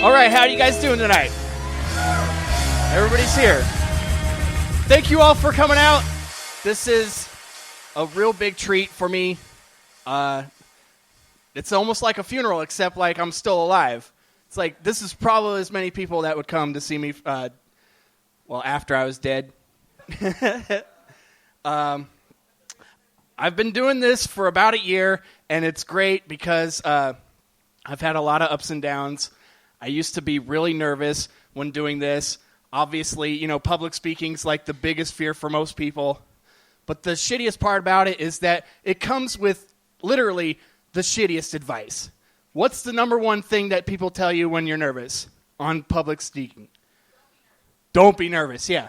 All right, how are you guys doing tonight? Everybody's here. Thank you all for coming out. This is a real big treat for me. It's almost like a funeral, except like I'm still alive. It's like this is probably as many people that would come to see me, after I was dead. I've been doing this for about a year, and it's great because I've had a lot of ups and downs. I used to be really nervous when doing this. Obviously, public speaking's like the biggest fear for most people. But the shittiest part about it is that it comes with literally the shittiest advice. What's the number one thing that people tell you when you're nervous on public speaking? Don't be nervous, yeah.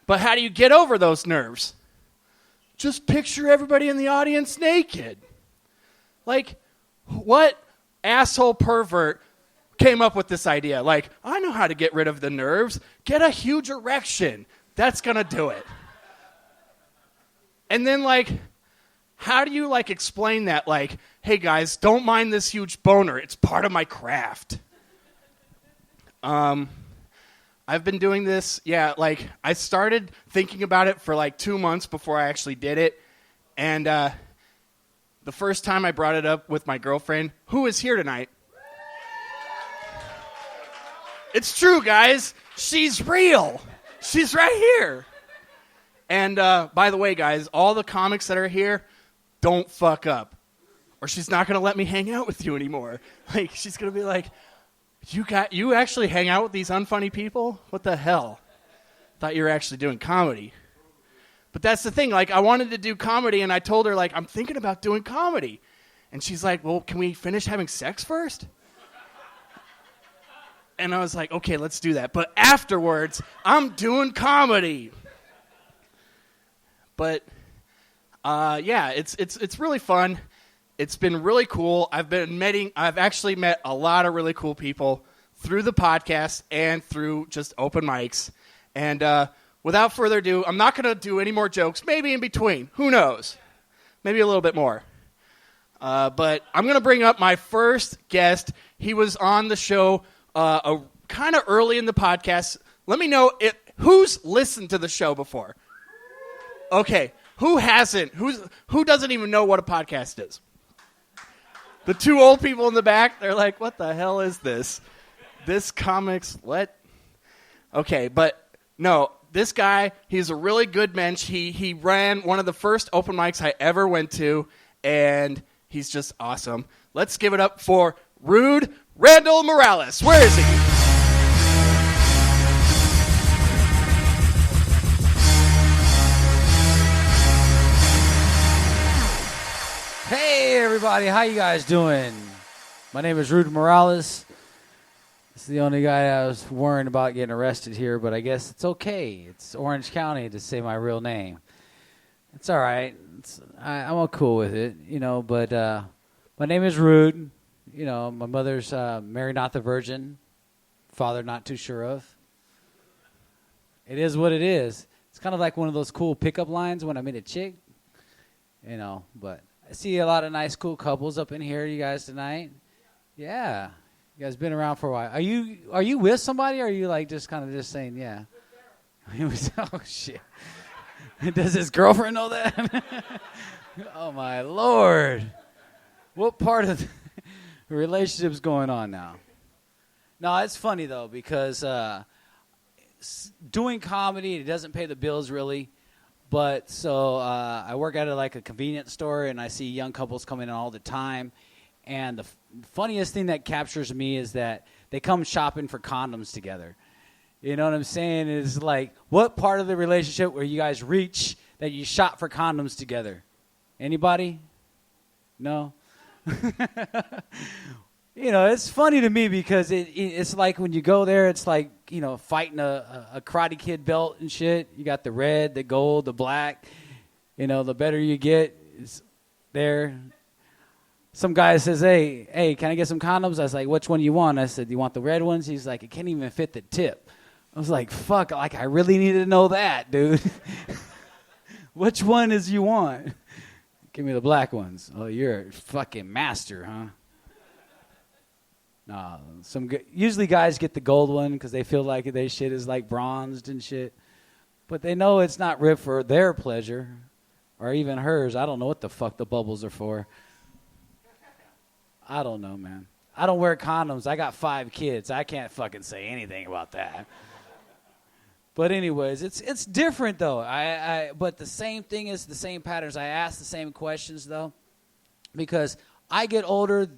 But how do you get over those nerves? Just picture everybody in the audience naked. Like, what asshole pervert came up with this idea? Like, I know how to get rid of the nerves. Get a huge erection. That's going to do it. And then, like, how do you, like, explain that? Like, hey, guys, don't mind this huge boner. It's part of my craft. I've been doing this, I started thinking about it for, 2 months before I actually did it. And the first time I brought it up with my girlfriend, who is here tonight? It's true, guys. She's real. She's right here. And by the way, guys, all the comics that are here, don't fuck up. Or she's not going to let me hang out with you anymore. Like, she's going to be like, you actually hang out with these unfunny people? What the hell? Thought you were actually doing comedy. But that's the thing. I wanted to do comedy, and I told her, I'm thinking about doing comedy. And she's like, well, can we finish having sex first? And I was like, okay, let's do that. But afterwards, I'm doing comedy. But, it's really fun. It's been really cool. I've actually met a lot of really cool people through the podcast and through just open mics. And without further ado, I'm not going to do any more jokes. Maybe in between. Who knows? Maybe a little bit more. But I'm going to bring up my first guest. He was on the show kind of early in the podcast. Let me know who's listened to the show before. Okay, who hasn't? Who doesn't even know what a podcast is? The two old people in the back, they're like, what the hell is this? This comics, what? Okay, but no, this guy, he's a really good mensch. He ran one of the first open mics I ever went to, and he's just awesome. Let's give it up for Rude Randall Morales. Where is he? Hey everybody, how you guys doing? My name is Rude Morales. This is the only guy I was worrying about getting arrested here, but I guess it's okay. It's Orange County to say my real name. It's all right. I'm all cool with it, but my name is Rude. My mother's Mary Not the Virgin, father not too sure of. It is what it is. It's kind of like one of those cool pickup lines when I meet a chick, but I see a lot of nice, cool couples up in here, you guys, tonight. Yeah. You guys been around for a while. Are you with somebody, or are you, just kind of just saying, yeah? Oh, shit. Does his girlfriend know that? Oh, my Lord. What part of the relationship's going on now? No, it's funny, though, because doing comedy, it doesn't pay the bills, really. But so I work at a convenience store, and I see young couples coming in all the time. And the funniest thing that captures me is that they come shopping for condoms together. You know what I'm saying? Is what part of the relationship where you guys reach that you shop for condoms together? Anybody? No? It's funny to me because it's like when you go there, it's like, fighting a Karate Kid belt and shit. You got the red, the gold, the black. The better you get, is there. Some guy says, hey, can I get some condoms? I was like, which one you want? I said, you want the red ones? He's like, it can't even fit the tip. I was like, fuck, I really need to know that, dude. Which one is you want? Give me the black ones. Oh, you're a fucking master, huh? No, usually guys get the gold one because they feel like their shit is like bronzed and shit. But they know it's not ripped for their pleasure or even hers. I don't know what the fuck the bubbles are for. I don't know, man. I don't wear condoms. I got 5 kids. I can't fucking say anything about that. But anyways, it's different though. But the same thing is the same patterns. I ask the same questions though, because I get older.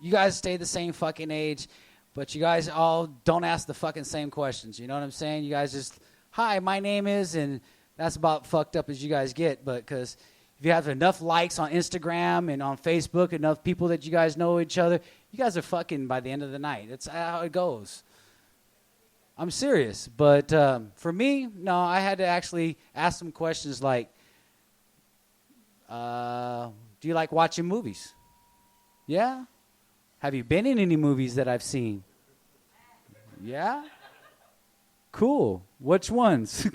You guys stay the same fucking age, but you guys all don't ask the fucking same questions. You know what I'm saying? You guys just, hi, my name is, and that's about fucked up as you guys get. But because if you have enough likes on Instagram and on Facebook, enough people that you guys know each other, you guys are fucking by the end of the night. That's how it goes. I'm serious. But for me, no, I had to actually ask some questions like, do you like watching movies? Yeah? Have you been in any movies that I've seen? Yeah? Cool. Which ones?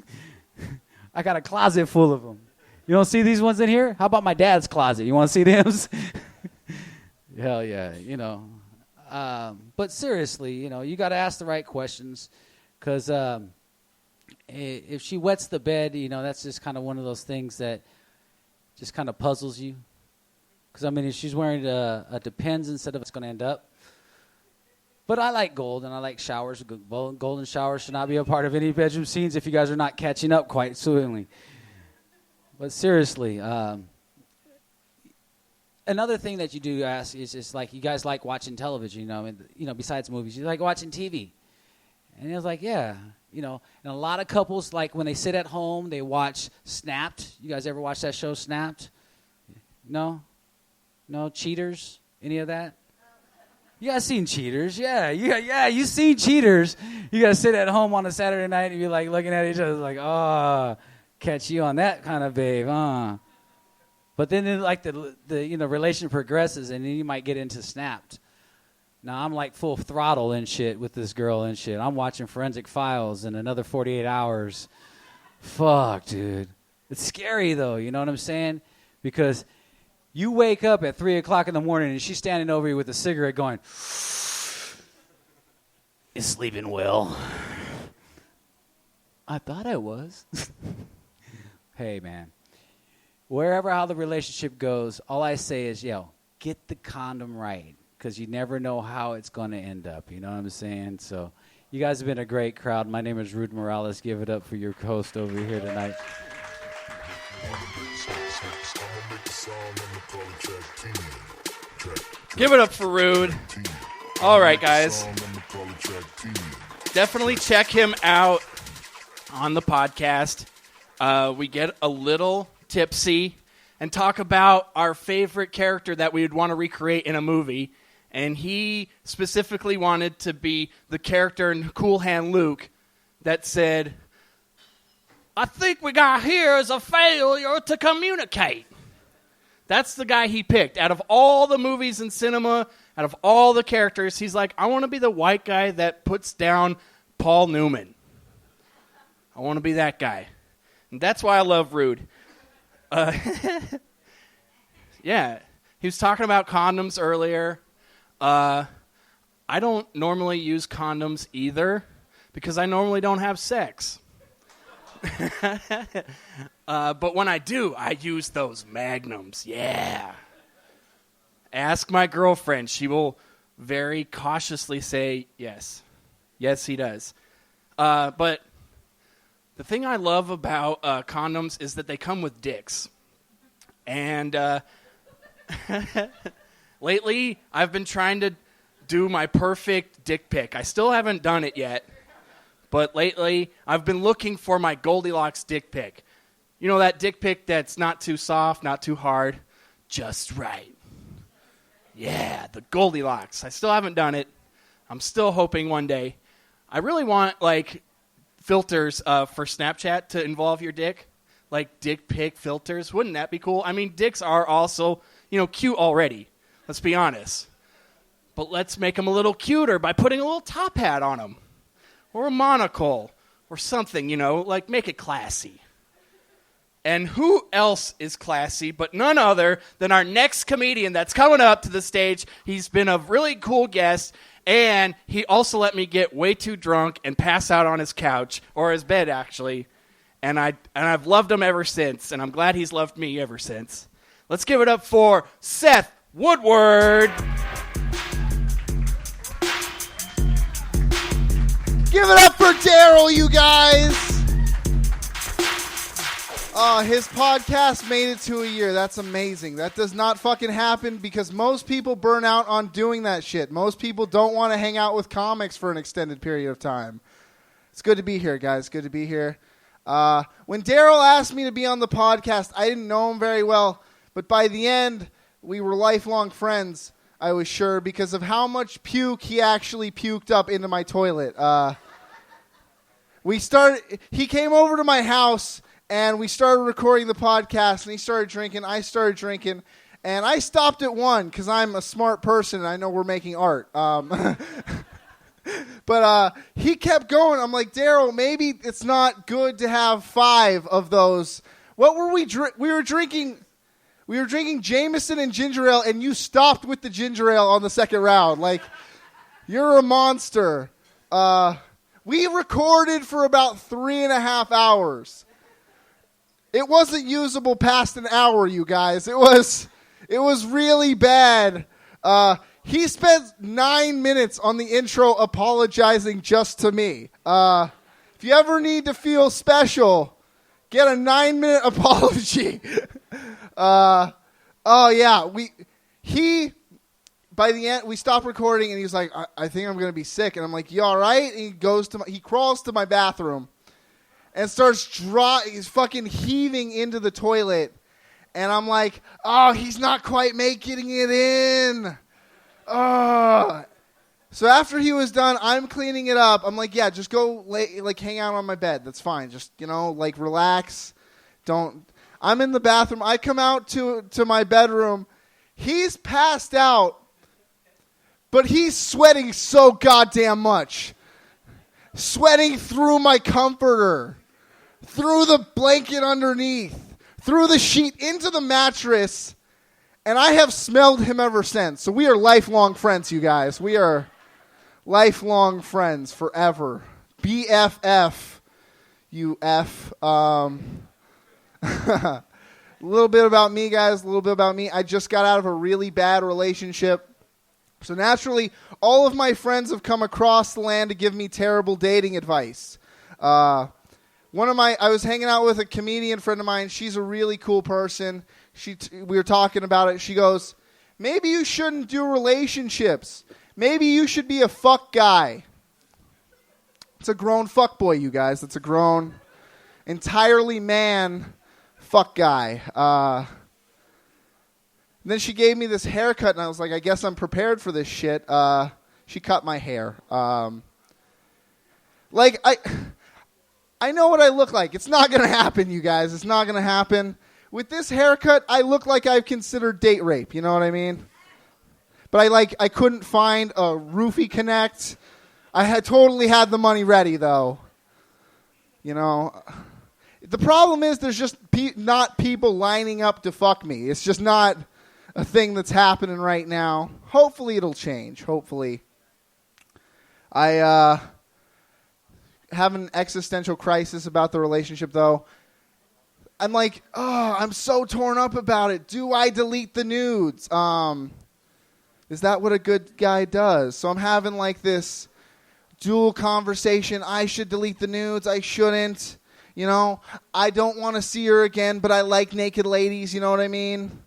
I got a closet full of them. You don't see these ones in here? How about my dad's closet? You want to see them? Hell yeah, you know. But seriously, you know, you got to ask the right questions because if she wets the bed, you know, that's just kind of one of those things that just kind of puzzles you. Because, I mean, if she's wearing a Depends instead of it's going to end up. But I like gold, and I like showers. Golden showers should not be a part of any bedroom scenes if you guys are not catching up quite soonly. But seriously, another thing that you do ask is just like you guys like watching television, you know, besides movies. You like watching TV. And it was like, yeah, you know. And a lot of couples, like when they sit at home, they watch Snapped. You guys ever watch that show, Snapped? No? No, Cheaters? Any of that? You guys seen Cheaters? Yeah, you seen Cheaters. You guys sit at home on a Saturday night and you're like looking at each other like, oh, catch you on that kind of babe, huh? But then like the you know, relation progresses and then you might get into Snapped. Now I'm like full throttle and shit with this girl and shit. I'm watching Forensic Files in another 48 hours. Fuck, dude. It's scary though, you know what I'm saying? Because you wake up at 3 o'clock in the morning and she's standing over you with a cigarette going, is sleeping well? I thought I was. Hey, man. Wherever how the relationship goes, all I say is, yo, get the condom right because you never know how it's going to end up. You know what I'm saying? So you guys have been a great crowd. My name is Rude Morales. Give it up for your host over here tonight. Give it up for Rude. All right, guys. Definitely check him out on the podcast. We get a little tipsy and talk about our favorite character that we would want to recreate in a movie. And he specifically wanted to be the character in Cool Hand Luke that said, I think we got here is a failure to communicate. That's the guy he picked. Out of all the movies in cinema, out of all the characters, he's like, I want to be the white guy that puts down Paul Newman. I want to be that guy. And that's why I love Rude. Yeah, he was talking about condoms earlier. I don't normally use condoms either because I normally don't have sex. But when I do, I use those magnums. Yeah. Ask my girlfriend. She will very cautiously say yes. Yes, he does. But the thing I love about condoms is that they come with dicks. And lately, I've been trying to do my perfect dick pic. I still haven't done it yet. But lately, I've been looking for my Goldilocks dick pic. You know that dick pic that's not too soft, not too hard, just right. Yeah, the Goldilocks. I still haven't done it. I'm still hoping one day. I really want, like, filters for Snapchat to involve your dick. Like, dick pic filters. Wouldn't that be cool? I mean, dicks are also, you know, cute already. Let's be honest. But let's make them a little cuter by putting a little top hat on them. Or a monocle. Or something, you know, like make it classy. And who else is classy but none other than our next comedian that's coming up to the stage. He's been a really cool guest, And he also let me get way too drunk and pass out on his couch, or his bed, actually. And I've loved him ever since, and I'm glad he's loved me ever since. Let's give it up for Seth Woodward. Give it up for Daryl, you guys. His podcast made it to a year. That's amazing. That does not fucking happen because most people burn out on doing that shit. Most people don't want to hang out with comics for an extended period of time. It's good to be here, guys. Good to be here. When Daryl asked me to be on the podcast, I didn't know him very well, but by the end, we were lifelong friends, I was sure, because of how much puke he actually puked up into my toilet. He came over to my house, and we started recording the podcast, and he started drinking, I started drinking, and I stopped at one, because I'm a smart person, and I know we're making art. But he kept going. I'm like, Daryl, maybe it's not good to have 5 of those. What were we We were drinking Jameson and ginger ale, and you stopped with the ginger ale on the second round. Like, you're a monster. We recorded for about 3.5 hours. It wasn't usable past an hour, you guys. It was really bad. He spent 9 minutes on the intro apologizing just to me. If you ever need to feel special, get a 9-minute apology. By the end, we stopped recording, and he was like, I think I'm going to be sick. And I'm like, you all right? And he crawls to my bathroom and starts he's fucking heaving into the toilet. And I'm like, oh, he's not quite making it in. So after he was done, I'm cleaning it up. I'm like, yeah, just go hang out on my bed. That's fine. Just, relax. I'm in the bathroom. I come out to my bedroom. He's passed out, but he's sweating so goddamn much. Sweating through my comforter, through the blanket underneath, through the sheet, into the mattress. And I have smelled him ever since. So we are lifelong friends, you guys. We are lifelong friends forever. BFF, you F. A little bit about me, guys. A little bit about me. I just got out of a really bad relationship. So naturally, all of my friends have come across the land to give me terrible dating advice. I was hanging out with a comedian friend of mine. She's a really cool person. We were talking about it. She goes, maybe you shouldn't do relationships. Maybe you should be a fuck guy. It's a grown fuck boy, you guys. It's a grown, entirely man fuck guy. Then she gave me this haircut, and I was like, I guess I'm prepared for this shit. She cut my hair. I know what I look like. It's not going to happen, you guys. It's not going to happen. With this haircut, I look like I've considered date rape. You know what I mean? But I couldn't find a roofie connect. I had totally had the money ready, though. The problem is there's just not people lining up to fuck me. It's just not a thing that's happening right now. Hopefully it'll change. Hopefully. I have an existential crisis about the relationship, though. I'm like, I'm so torn up about it. Do I delete the nudes? Is that what a good guy does? So I'm having this dual conversation. I should delete the nudes. I shouldn't. I don't want to see her again, but I like naked ladies. You know what I mean?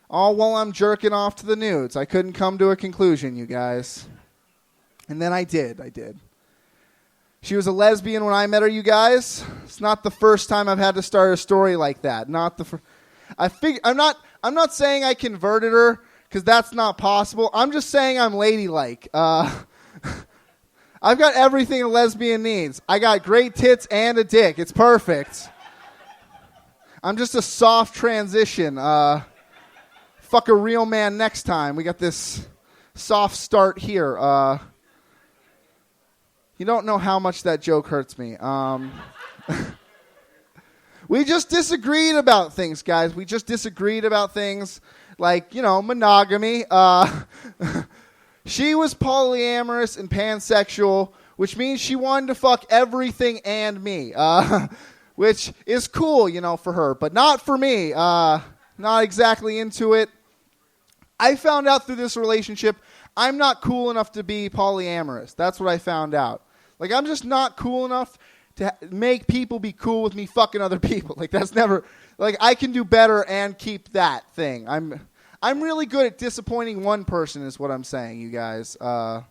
All while I'm jerking off to the nudes. I couldn't come to a conclusion, you guys. And then I did. She was a lesbian when I met her, you guys. It's not the first time I've had to start a story like that. I'm not saying I converted her, because that's not possible. I'm just saying I'm ladylike. I've got everything a lesbian needs. I got great tits and a dick. It's perfect. I'm just a soft transition. Fuck a real man next time. We got this soft start here. You don't know how much that joke hurts me. We just disagreed about things, guys. We just disagreed about things like, monogamy. She was polyamorous and pansexual, which means she wanted to fuck everything and me, which is cool, for her, but not for me. Not exactly into it. I found out through this relationship I'm not cool enough to be polyamorous. That's what I found out. Like, I'm just not cool enough to make people be cool with me fucking other people. Like, that's never... Like, I can do better and keep that thing. I'm really good at disappointing one person is what I'm saying, you guys. I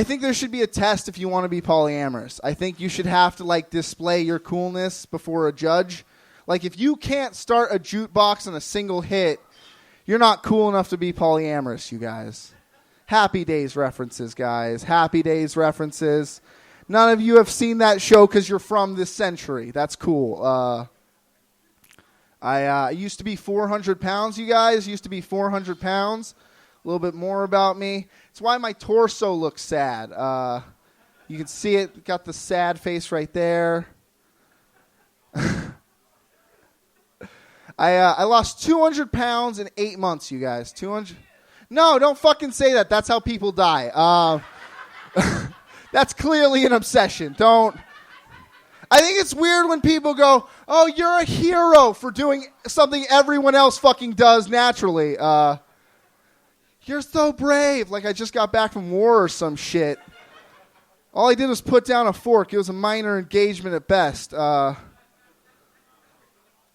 think there should be a test if you want to be polyamorous. I think you should have to, display your coolness before a judge. Like, if you can't start a jukebox on a single hit, you're not cool enough to be polyamorous, you guys. Happy Days references, guys. Happy Days references. None of you have seen that show because you're from this century. That's cool. I used to be 400 pounds, you guys. Used to be 400 pounds. A little bit more about me. It's why my torso looks sad. You can see it. Got the sad face right there. I lost 200 pounds in 8 months, you guys. 200. No, don't fucking say that. That's how people die. That's clearly an obsession. Don't. I think it's weird when people go, "Oh, you're a hero for doing something everyone else fucking does naturally." You're so brave. Like I just got back from war or some shit. All I did was put down a fork. It was a minor engagement at best. I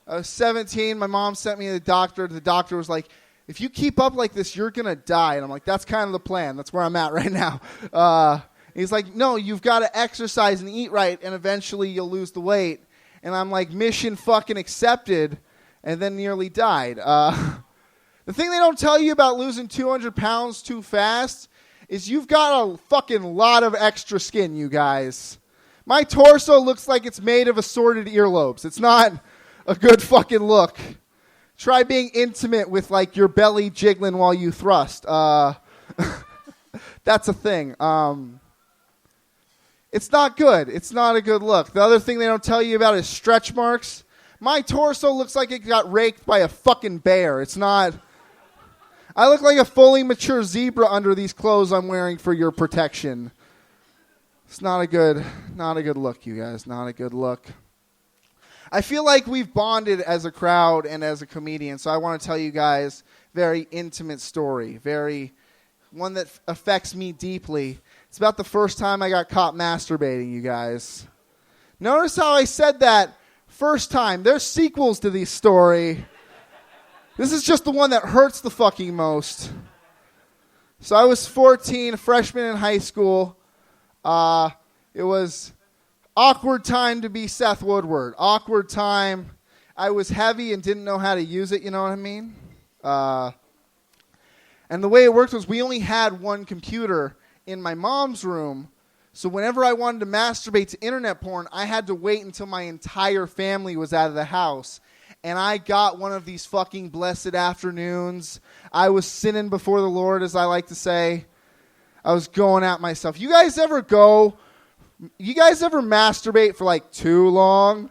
was 17. My mom sent me to the doctor. The doctor was like, if you keep up like this, you're going to die. And I'm like, that's kind of the plan. That's where I'm at right now. He's like, no, you've got to exercise and eat right, and eventually you'll lose the weight. And I'm like, mission fucking accepted, and then nearly died. The thing they don't tell you about losing 200 pounds too fast is you've got a fucking lot of extra skin, you guys. My torso looks like it's made of assorted earlobes. It's not a good fucking look. Try being intimate with, your belly jiggling while you thrust. That's a thing. It's not good. It's not a good look. The other thing they don't tell you about is stretch marks. My torso looks like it got raked by a fucking bear. It's not... I look like a fully mature zebra under these clothes I'm wearing for your protection. It's not a good look, you guys. Not a good look. I feel like we've bonded as a crowd and as a comedian, so I want to tell you guys a very intimate story, one that affects me deeply. It's about the first time I got caught masturbating, you guys. Notice how I said that first time. There's sequels to this story. This is just the one that hurts the fucking most. So I was 14, a freshman in high school. It was awkward time to be Seth Woodward. Awkward time. I was heavy and didn't know how to use it, you know what I mean? And the way it worked was we only had one computer in my mom's room. So whenever I wanted to masturbate to internet porn, I had to wait until my entire family was out of the house. And I got one of these fucking blessed afternoons. I was sinning before the Lord, as I like to say. I was going at myself. You guys ever masturbate for too long?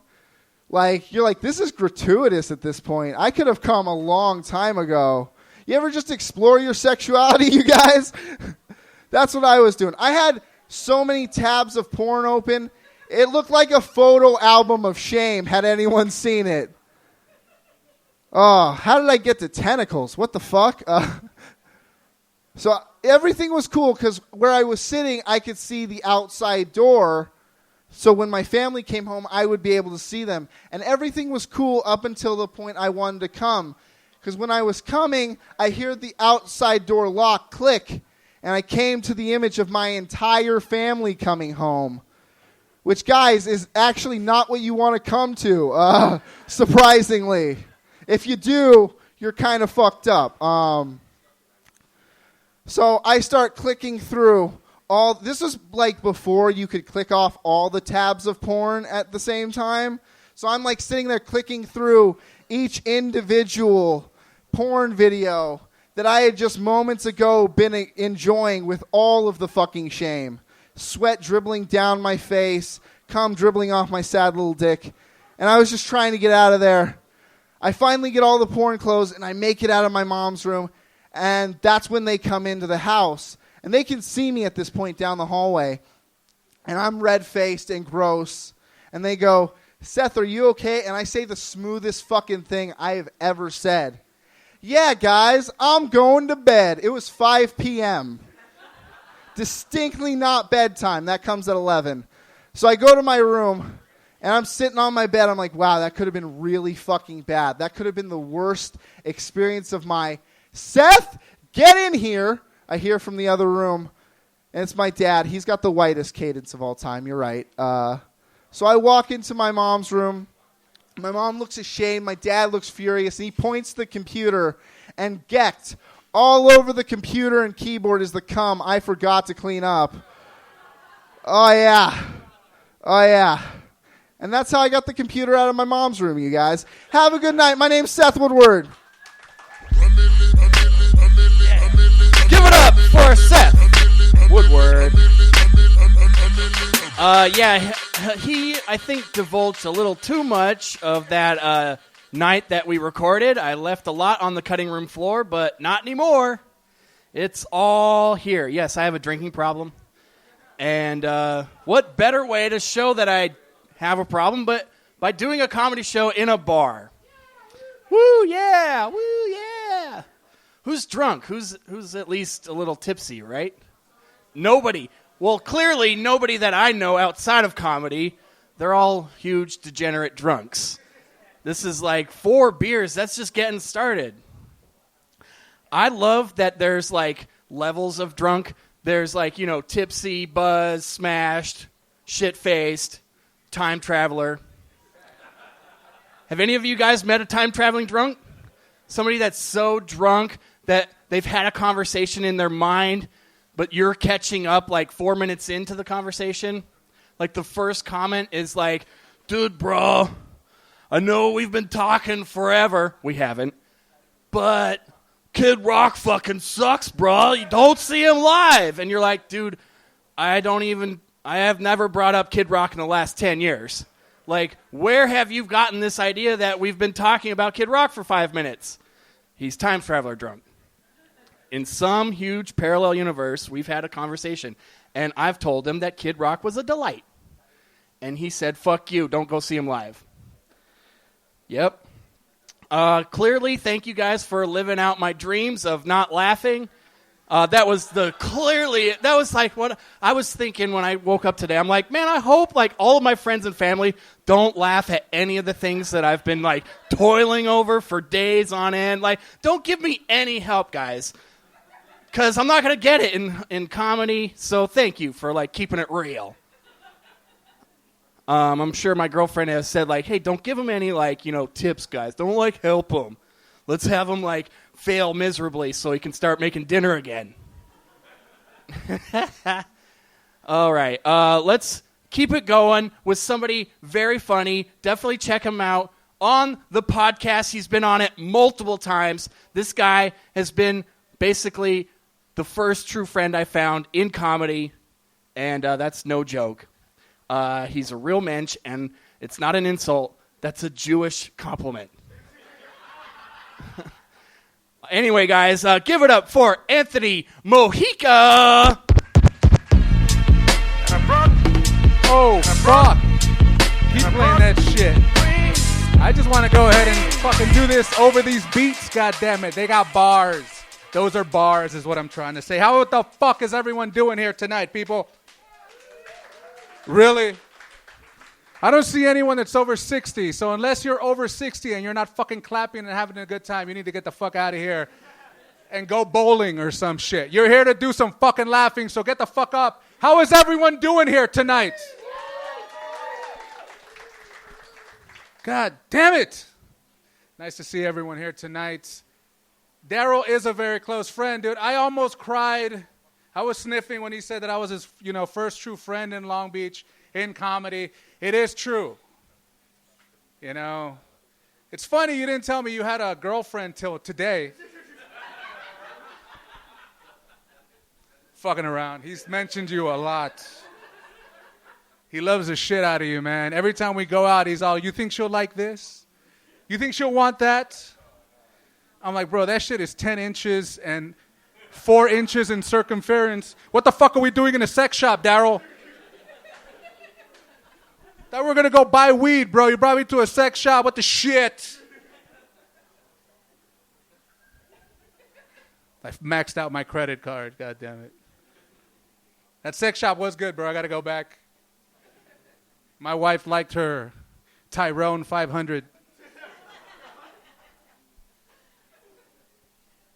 You're like, this is gratuitous at this point. I could have come a long time ago. You ever just explore your sexuality, you guys? That's what I was doing. I had so many tabs of porn open. It looked like a photo album of shame, had anyone seen it. Oh, how did I get to tentacles? What the fuck? So everything was cool because where I was sitting, I could see the outside door. So when my family came home, I would be able to see them. And everything was cool up until the point I wanted to come. Because when I was coming, I heard the outside door lock click. And I came to the image of my entire family coming home. Which, guys, is actually not what you want to come to, surprisingly. If you do, you're kind of fucked up. So I start clicking through all. This was before you could click off all the tabs of porn at the same time. So I'm sitting there clicking through each individual porn video that I had just moments ago been enjoying with all of the fucking shame. Sweat dribbling down my face, cum dribbling off my sad little dick. And I was just trying to get out of there. I finally get all the porn closed, and I make it out of my mom's room. And that's when they come into the house. And they can see me at this point down the hallway. And I'm red-faced and gross. And they go, Seth, are you okay? And I say the smoothest fucking thing I have ever said. Yeah, guys, I'm going to bed. It was 5 p.m. Distinctly not bedtime. That comes at 11. So I go to my room, and I'm sitting on my bed. I'm like, wow, that could have been really fucking bad. That could have been the worst experience of my... Seth, get in here. I hear from the other room, and it's my dad. He's got the whitest cadence of all time. You're right. So I walk into my mom's room. My mom looks ashamed. My dad looks furious, and he points to the computer, and gecked all over the computer and keyboard is the cum I forgot to clean up. Oh, yeah. Oh, yeah. And that's how I got the computer out of my mom's room, you guys. Have a good night. My name's Seth Woodward. Give it up for Seth Woodward. He, I think, divulged a little too much of that night that we recorded. I left a lot on the cutting room floor, but not anymore. It's all here. Yes, I have a drinking problem. And what better way to show that I have a problem but by doing a comedy show in a bar. Woo, yeah, woo, yeah. Who's drunk? Who's at least a little tipsy, right? Nobody. Well, clearly nobody that I know outside of comedy. They're all huge degenerate drunks. This is like 4 beers. That's just getting started. I love that there's like levels of drunk. There's like, tipsy, buzz, smashed, shit-faced, time traveler. Have any of you guys met a time-traveling drunk? Somebody that's so drunk that they've had a conversation in their mind, but you're catching up like 4 minutes into the conversation? Like the first comment is like, dude, bro, I know we've been talking forever. We haven't. But Kid Rock fucking sucks, bro. You don't see him live. And you're like, dude, I have never brought up Kid Rock in the last 10 years. Like, where have you gotten this idea that we've been talking about Kid Rock for 5 minutes? He's time traveler drunk. In some huge parallel universe, we've had a conversation. And I've told him that Kid Rock was a delight. And he said, fuck you, don't go see him live. Yep. Clearly, thank you guys for living out my dreams of not laughing. That was like what I was thinking when I woke up today. I'm like, man, I hope like all of my friends and family don't laugh at any of the things that I've been like toiling over for days on end. Like, don't give me any help, guys, because I'm not going to get it in comedy. So thank you for like keeping it real. I'm sure my girlfriend has said like, hey, don't give him any like, tips, guys. Don't like help him. Let's have him like fail miserably so he can start making dinner again. All right. Let's keep it going with somebody very funny. Definitely check him out on the podcast. He's been on it multiple times. This guy has been basically the first true friend I found in comedy, and that's no joke. He's a real mensch, and it's not an insult. That's a Jewish compliment. Anyway, guys, give it up for Anthony Mojica. Oh, fuck. Keep playing that shit. I just want to go ahead and fucking do this over these beats, goddammit. They got bars. Those are bars is what I'm trying to say. How the fuck is everyone doing here tonight, people? Really? I don't see anyone that's over 60, so unless you're over 60 and you're not fucking clapping and having a good time, you need to get the fuck out of here and go bowling or some shit. You're here to do some fucking laughing, so get the fuck up. How is everyone doing here tonight? God damn it. Nice to see everyone here tonight. Daryl is a very close friend, dude. I almost cried. I was sniffing when he said that I was his, first true friend in Long Beach in comedy. It is true. It's funny you didn't tell me you had a girlfriend till today. Fucking around. He's mentioned you a lot. He loves the shit out of you, man. Every time we go out, he's all, you think she'll like this? You think she'll want that? I'm like, bro, that shit is 10 inches and 4 inches in circumference. What the fuck are we doing in a sex shop, Daryl? Thought we were going to go buy weed, bro. You brought me to a sex shop. What the shit? I maxed out my credit card. God damn it. That sex shop was good, bro. I got to go back. My wife liked her Tyrone 500.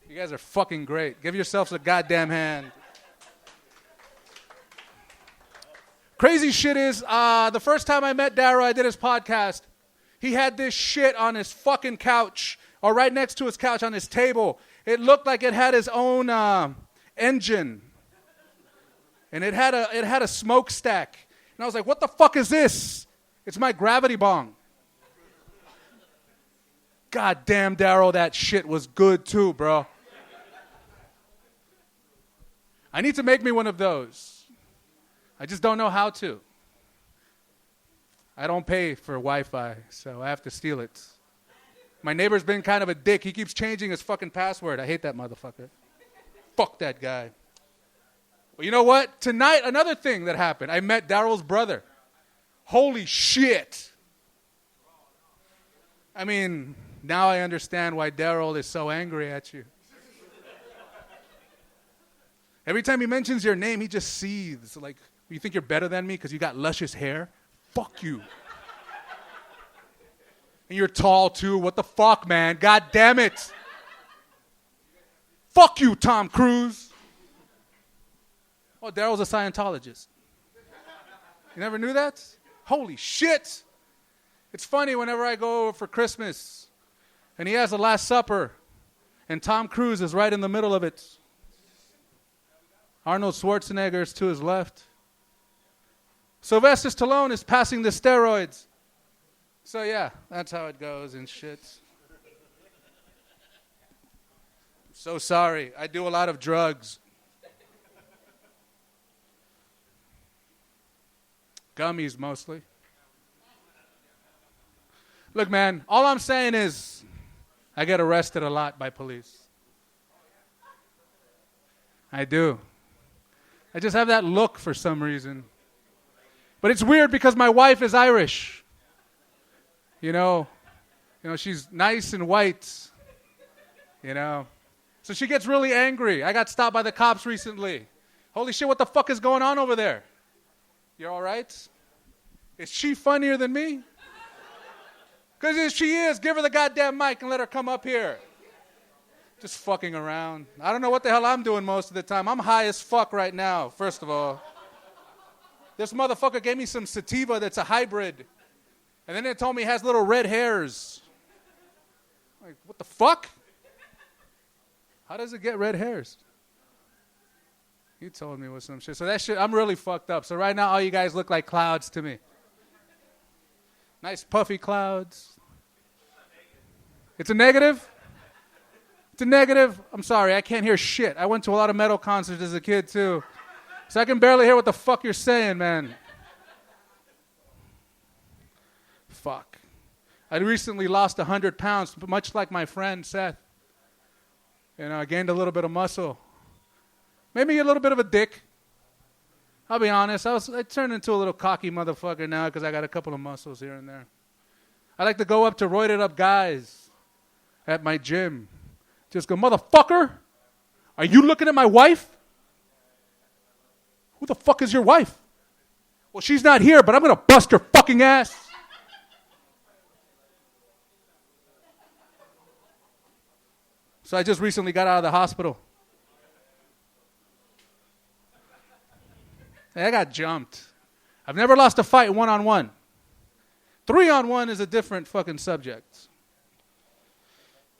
You guys are fucking great. Give yourselves a goddamn hand. Crazy shit is, the first time I met Daryl, I did his podcast. He had this shit on his fucking couch, or right next to his couch on his table. It looked like it had his own engine. And it had a smokestack. And I was like, what the fuck is this? It's my gravity bong. God damn, Daryl, that shit was good too, bro. I need to make me one of those. I just don't know how to. I don't pay for Wi-Fi, so I have to steal it. My neighbor's been kind of a dick. He keeps changing his fucking password. I hate that motherfucker. Fuck that guy. But you know what? Tonight, another thing that happened. I met Daryl's brother. Holy shit. I mean, now I understand why Daryl is so angry at you. Every time he mentions your name, he just seethes. Like, you think you're better than me because you got luscious hair? Fuck you. And you're tall, too. What the fuck, man? God damn it. Fuck you, Tom Cruise. Oh, Daryl's a Scientologist. You never knew that? Holy shit. It's funny whenever I go over for Christmas and he has the Last Supper and Tom Cruise is right in the middle of it. Arnold Schwarzenegger is to his left. Sylvester Stallone is passing the steroids. So yeah, that's how it goes and shit. I'm so sorry. I do a lot of drugs. Gummies mostly. Look, man, all I'm saying is I get arrested a lot by police. I do. I just have that look for some reason. But it's weird because my wife is Irish. You know, she's nice and white. So she gets really angry. I got stopped by the cops recently. Holy shit, what the fuck is going on over there? You're all right? Is she funnier than me? Because if she is, give her the goddamn mic and let her come up here. Just fucking around. I don't know what the hell I'm doing most of the time. I'm high as fuck right now, first of all. This motherfucker gave me some sativa that's a hybrid. And then it told me it has little red hairs. Like, what the fuck? How does it get red hairs? You told me it was some shit. So that shit, I'm really fucked up. So right now, all you guys look like clouds to me. Nice puffy clouds. It's a negative? It's a negative? I'm sorry, I can't hear shit. I went to a lot of metal concerts as a kid, too. So I can barely hear what the fuck you're saying, man. Fuck. I recently lost 100 pounds, much like my friend Seth. I gained a little bit of muscle. Maybe a little bit of a dick. I'll be honest. I turned into a little cocky motherfucker now because I got a couple of muscles here and there. I like to go up to roided up guys at my gym. Just go, motherfucker, are you looking at my wife? Who the fuck is your wife? Well, she's not here, but I'm going to bust her fucking ass. So I just recently got out of the hospital. I got jumped. I've never lost a fight 1-on-1. 3-on-1 is a different fucking subject.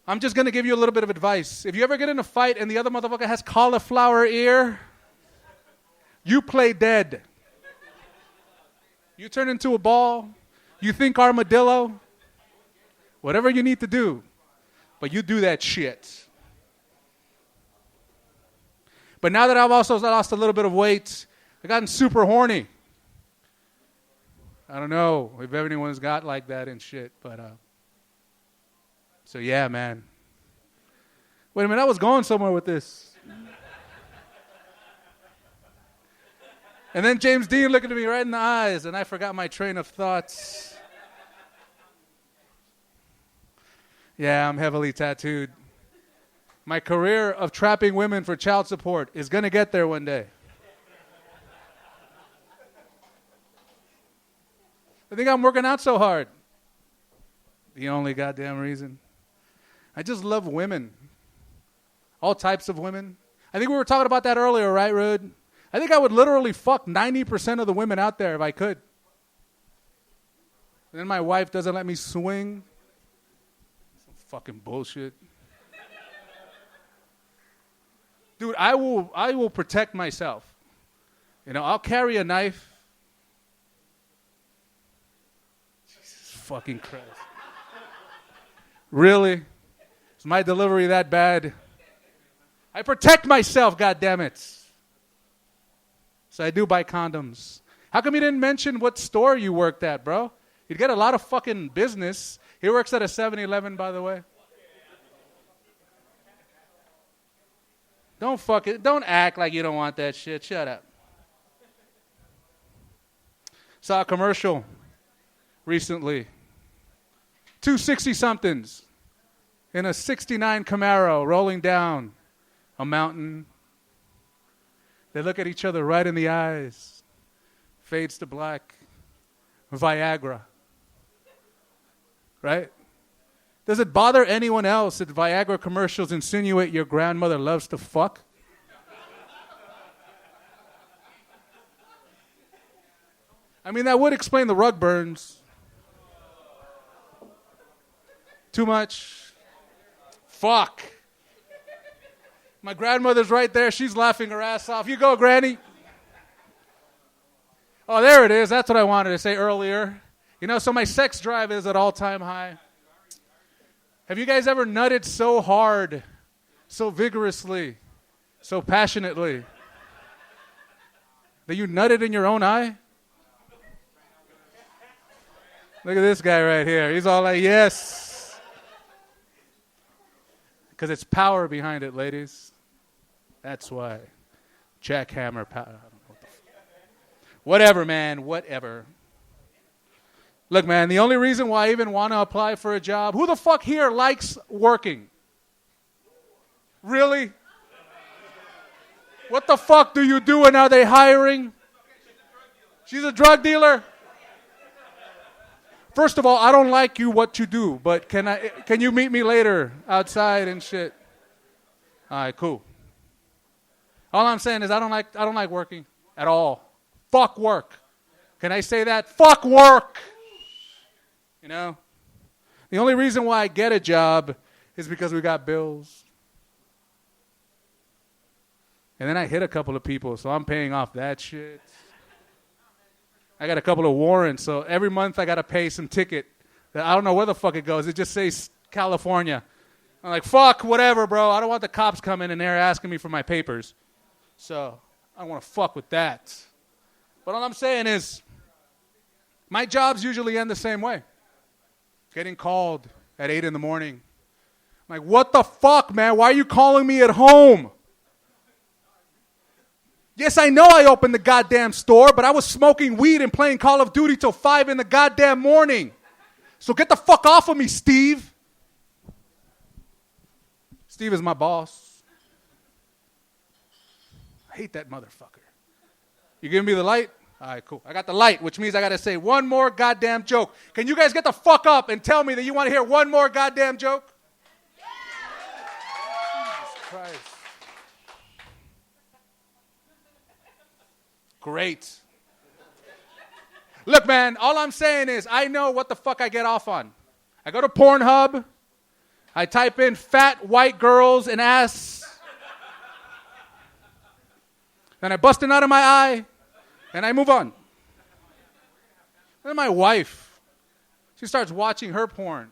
I'm just going to give you a little bit of advice. If you ever get in a fight and the other motherfucker has cauliflower ear, you play dead. You turn into a ball. You think armadillo. Whatever you need to do. But you do that shit. But now that I've also lost a little bit of weight, I've gotten super horny. I don't know if anyone's got like that and shit, but so yeah, man. Wait a minute, I was going somewhere with this. And then James Dean looking at me right in the eyes, and I forgot my train of thoughts. Yeah, I'm heavily tattooed. My career of trapping women for child support is going to get there one day. I think I'm working out so hard. The only goddamn reason. I just love women. All types of women. I think we were talking about that earlier, right, Rude? I think I would literally fuck 90% of the women out there if I could. And then my wife doesn't let me swing. Some fucking bullshit. Dude, I will protect myself. You know, I'll carry a knife. Jesus fucking Christ. Really? Is my delivery that bad? I protect myself, goddammit. So I do buy condoms. How come you didn't mention what store you worked at, bro? You'd get a lot of fucking business. He works at a 7-Eleven, by the way. Don't act like you don't want that shit. Shut up. Saw a commercial recently. 2 60-somethings in a 69 Camaro rolling down a mountain. They look at each other right in the eyes. Fades to black. Viagra. Right? Does it bother anyone else that Viagra commercials insinuate your grandmother loves to fuck? I mean, that would explain the rug burns. Too much? Fuck. My grandmother's right there. She's laughing her ass off. You go, Granny. Oh, there it is. That's what I wanted to say earlier. You know, so my sex drive is at all-time high. Have you guys ever nutted so hard, so vigorously, so passionately that you nutted in your own eye? Look at this guy right here. He's all like, yes. Because it's power behind it, ladies. That's why. Jackhammer power. I don't know what the whatever, man. Whatever. Look, man, the only reason why I even want to apply for a job, who the fuck here likes working? Really? What the fuck do you do and are they hiring? She's a drug dealer? First of all, I don't like you what you do, but can you meet me later outside and shit? All right, cool. All I'm saying is I don't like working at all. Fuck work. Can I say that? Fuck work. You know? The only reason why I get a job is because we got bills. And then I hit a couple of people, so I'm paying off that shit. I got a couple of warrants, so every month I got to pay some ticket. I don't know where the fuck it goes. It just says California. I'm like, fuck, whatever, bro. I don't want the cops coming in there asking me for my papers. So I don't want to fuck with that. But all I'm saying is my jobs usually end the same way. Getting called at 8 in the morning. I'm like, what the fuck, man? Why are you calling me at home? Yes, I know I opened the goddamn store, but I was smoking weed and playing Call of Duty till 5 in the goddamn morning. So get the fuck off of me, Steve. Steve is my boss. I hate that motherfucker. You giving me the light? All right, cool. I got the light, which means I got to say one more goddamn joke. Can you guys get the fuck up and tell me that you want to hear one more goddamn joke? Jesus Christ. Great. Look, man, all I'm saying is I know what the fuck I get off on. I go to Pornhub. I type in fat white girls and ass. Then I bust a nut in my eye, and I move on. Then my wife, she starts watching her porn.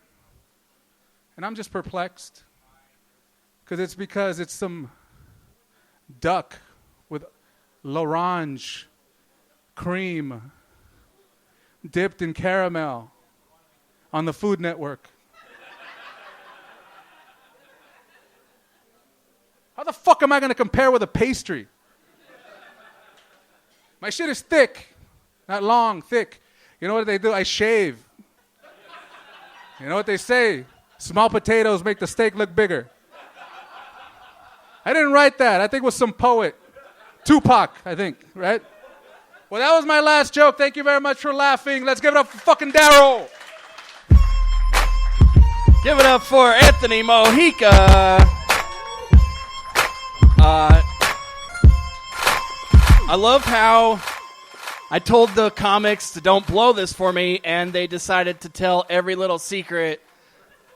And I'm just perplexed. Because it's some duck with l'orange cream dipped in caramel on the Food Network. the fuck am I going to compare with a pastry? My shit is thick, not long, thick. You know what they do? I shave. You know what they say? Small potatoes make the steak look bigger. I didn't write that. I think it was some poet. Tupac, I think, right? Well, that was my last joke. Thank you very much for laughing. Let's give it up for fucking Daryl. Give it up for Anthony Mojica. I love how I told the comics to don't blow this for me, and they decided to tell every little secret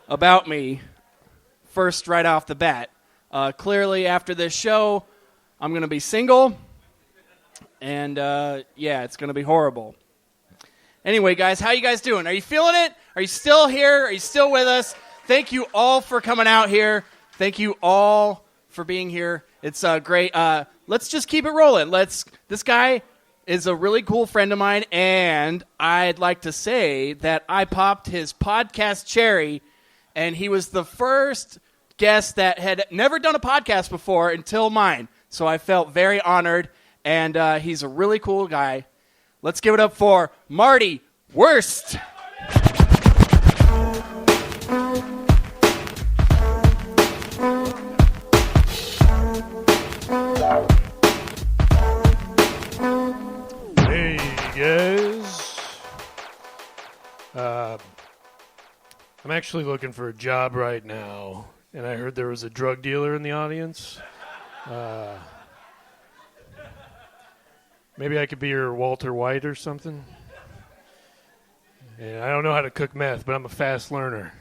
about me first right off the bat. Clearly, after this show, I'm going to be single, and it's going to be horrible. Anyway, guys, how you guys doing? Are you feeling it? Are you still here? Are you still with us? Thank you all for coming out here. Thank you all for being here. It's great. Let's just keep it rolling. This guy is a really cool friend of mine, and I'd like to say that I popped his podcast cherry, and he was the first guest that had never done a podcast before until mine. So I felt very honored, and he's a really cool guy. Let's give it up for Marty Wurst. Hey guys, I'm actually looking for a job right now, and I heard there was a drug dealer in the audience. Maybe I could be your Walter White or something. And I don't know how to cook meth, but I'm a fast learner.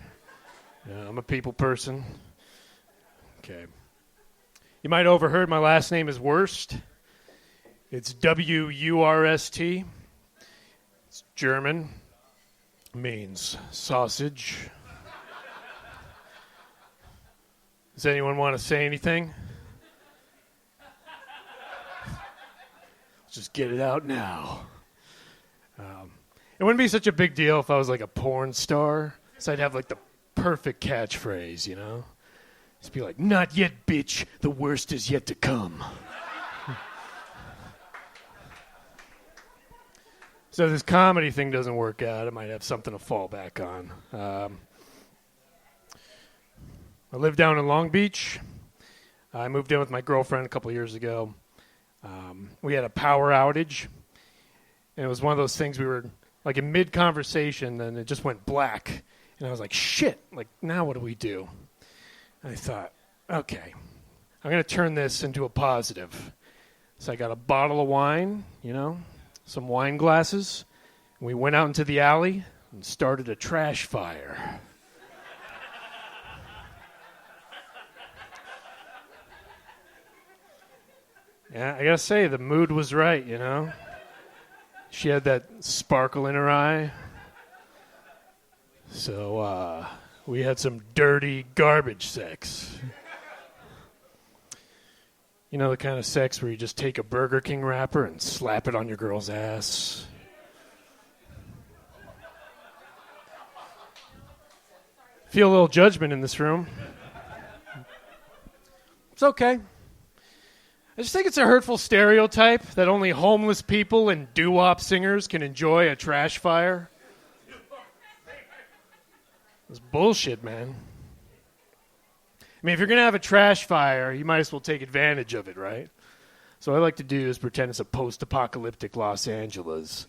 I'm a people person. Okay. You might have overheard my last name is Wurst. It's W-U-R-S-T. It's German. Means sausage. Does anyone want to say anything? Let's just get it out now. It wouldn't be such a big deal if I was like a porn star. So I'd have like the perfect catchphrase, you know? Just be like, not yet, bitch. The worst is yet to come. So this comedy thing doesn't work out. I might have something to fall back on. I live down in Long Beach. I moved in with my girlfriend a couple of years ago. We had a power outage. And it was one of those things we were like in mid-conversation, and it just went black. And I was like, shit, like now what do we do? And I thought, okay, I'm going to turn this into a positive. So I got a bottle of wine, you know, some wine glasses. And we went out into the alley and started a trash fire. Yeah, I got to say, the mood was right, you know. She had that sparkle in her eye. So we had some dirty garbage sex. You know, the kind of sex where you just take a Burger King wrapper and slap it on your girl's ass. Feel a little judgment in this room. It's okay. I just think it's a hurtful stereotype that only homeless people and doo-wop singers can enjoy a trash fire. It's bullshit, man. I mean, if you're going to have a trash fire, you might as well take advantage of it, right? So what I like to do is pretend it's a post-apocalyptic Los Angeles.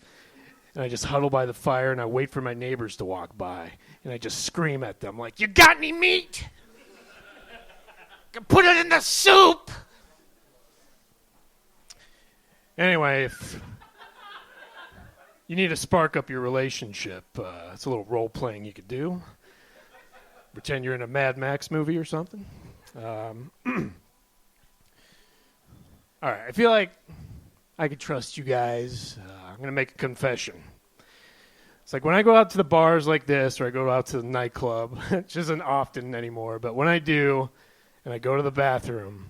And I just huddle by the fire and I wait for my neighbors to walk by. And I just scream at them like, you got any meat? Put it in the soup! Anyway, if you need to spark up your relationship, it's a little role-playing you could do. Pretend you're in a Mad Max movie or something. All right, I feel like I can trust you guys. I'm going to make a confession. It's like when I go out to the bars like this or I go out to the nightclub, which isn't often anymore, but when I do and I go to the bathroom,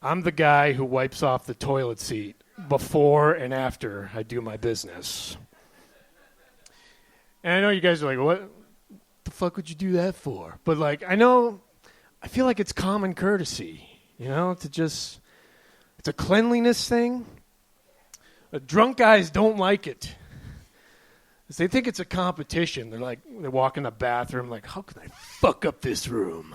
I'm the guy who wipes off the toilet seat before and after I do my business. And I know you guys are like, what the fuck would you do that for? But like, I feel like it's common courtesy, it's a cleanliness thing. Drunk guys don't like it. They think it's a competition. They walk in the bathroom like, how can I fuck up this room?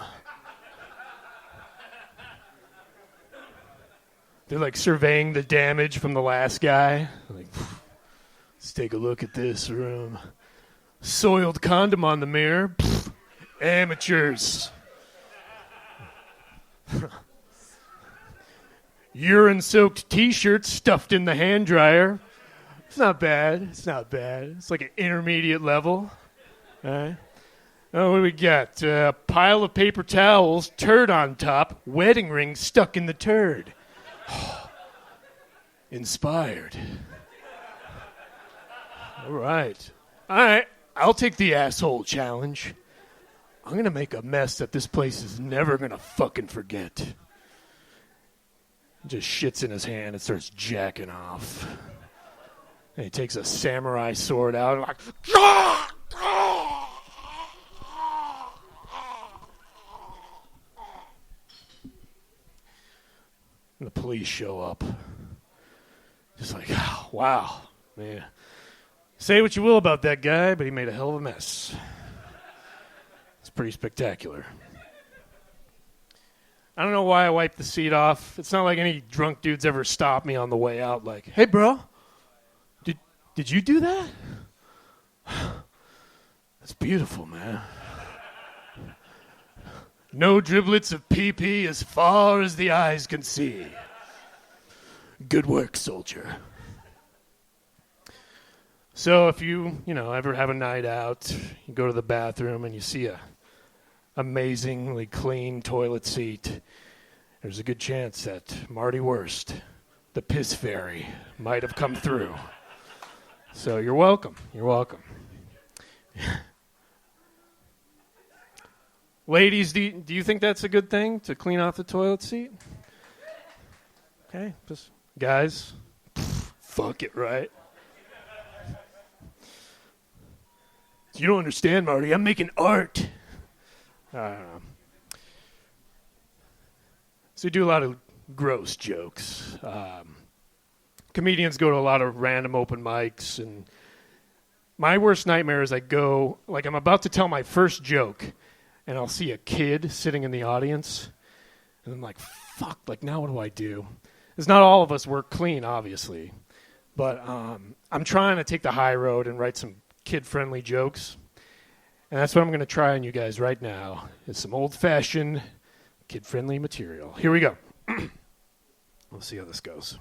They're like surveying the damage from the last guy. Like, let's take a look at this room. Soiled condom on the mirror. Amateurs. Urine-soaked T-shirt stuffed in the hand dryer. It's not bad. It's like an intermediate level. All right. Oh, what do we got? Pile of paper towels, turd on top, wedding ring stuck in the turd. Inspired. All right. I'll take the asshole challenge. I'm going to make a mess that this place is never going to fucking forget. Just shits in his hand and starts jacking off. And he takes a samurai sword out and like, and the police show up. Just like, oh, wow, man. Say what you will about that guy, but he made a hell of a mess. It's pretty spectacular. I don't know why I wiped the seat off. It's not like any drunk dudes ever stopped me on the way out like, hey, bro, did you do that? That's beautiful, man. No driblets of pee-pee as far as the eyes can see. Good work, soldier. So if you ever have a night out, you go to the bathroom and you see a amazingly clean toilet seat, there's a good chance that Marty Wurst, the piss fairy, might have come through. So you're welcome. You're welcome. Ladies, do you think that's a good thing, to clean off the toilet seat? Okay. Just, guys, fuck it, right? You don't understand, Marty. I'm making art. So we do a lot of gross jokes. Comedians go to a lot of random open mics, and my worst nightmare is I go, like I'm about to tell my first joke, and I'll see a kid sitting in the audience, and I'm like, fuck, like now what do I do? It's not all of us work clean, obviously, but I'm trying to take the high road and write some kid-friendly jokes. And that's what I'm going to try on you guys right now. It's some old-fashioned, kid-friendly material. Here we go. Let's see how this goes.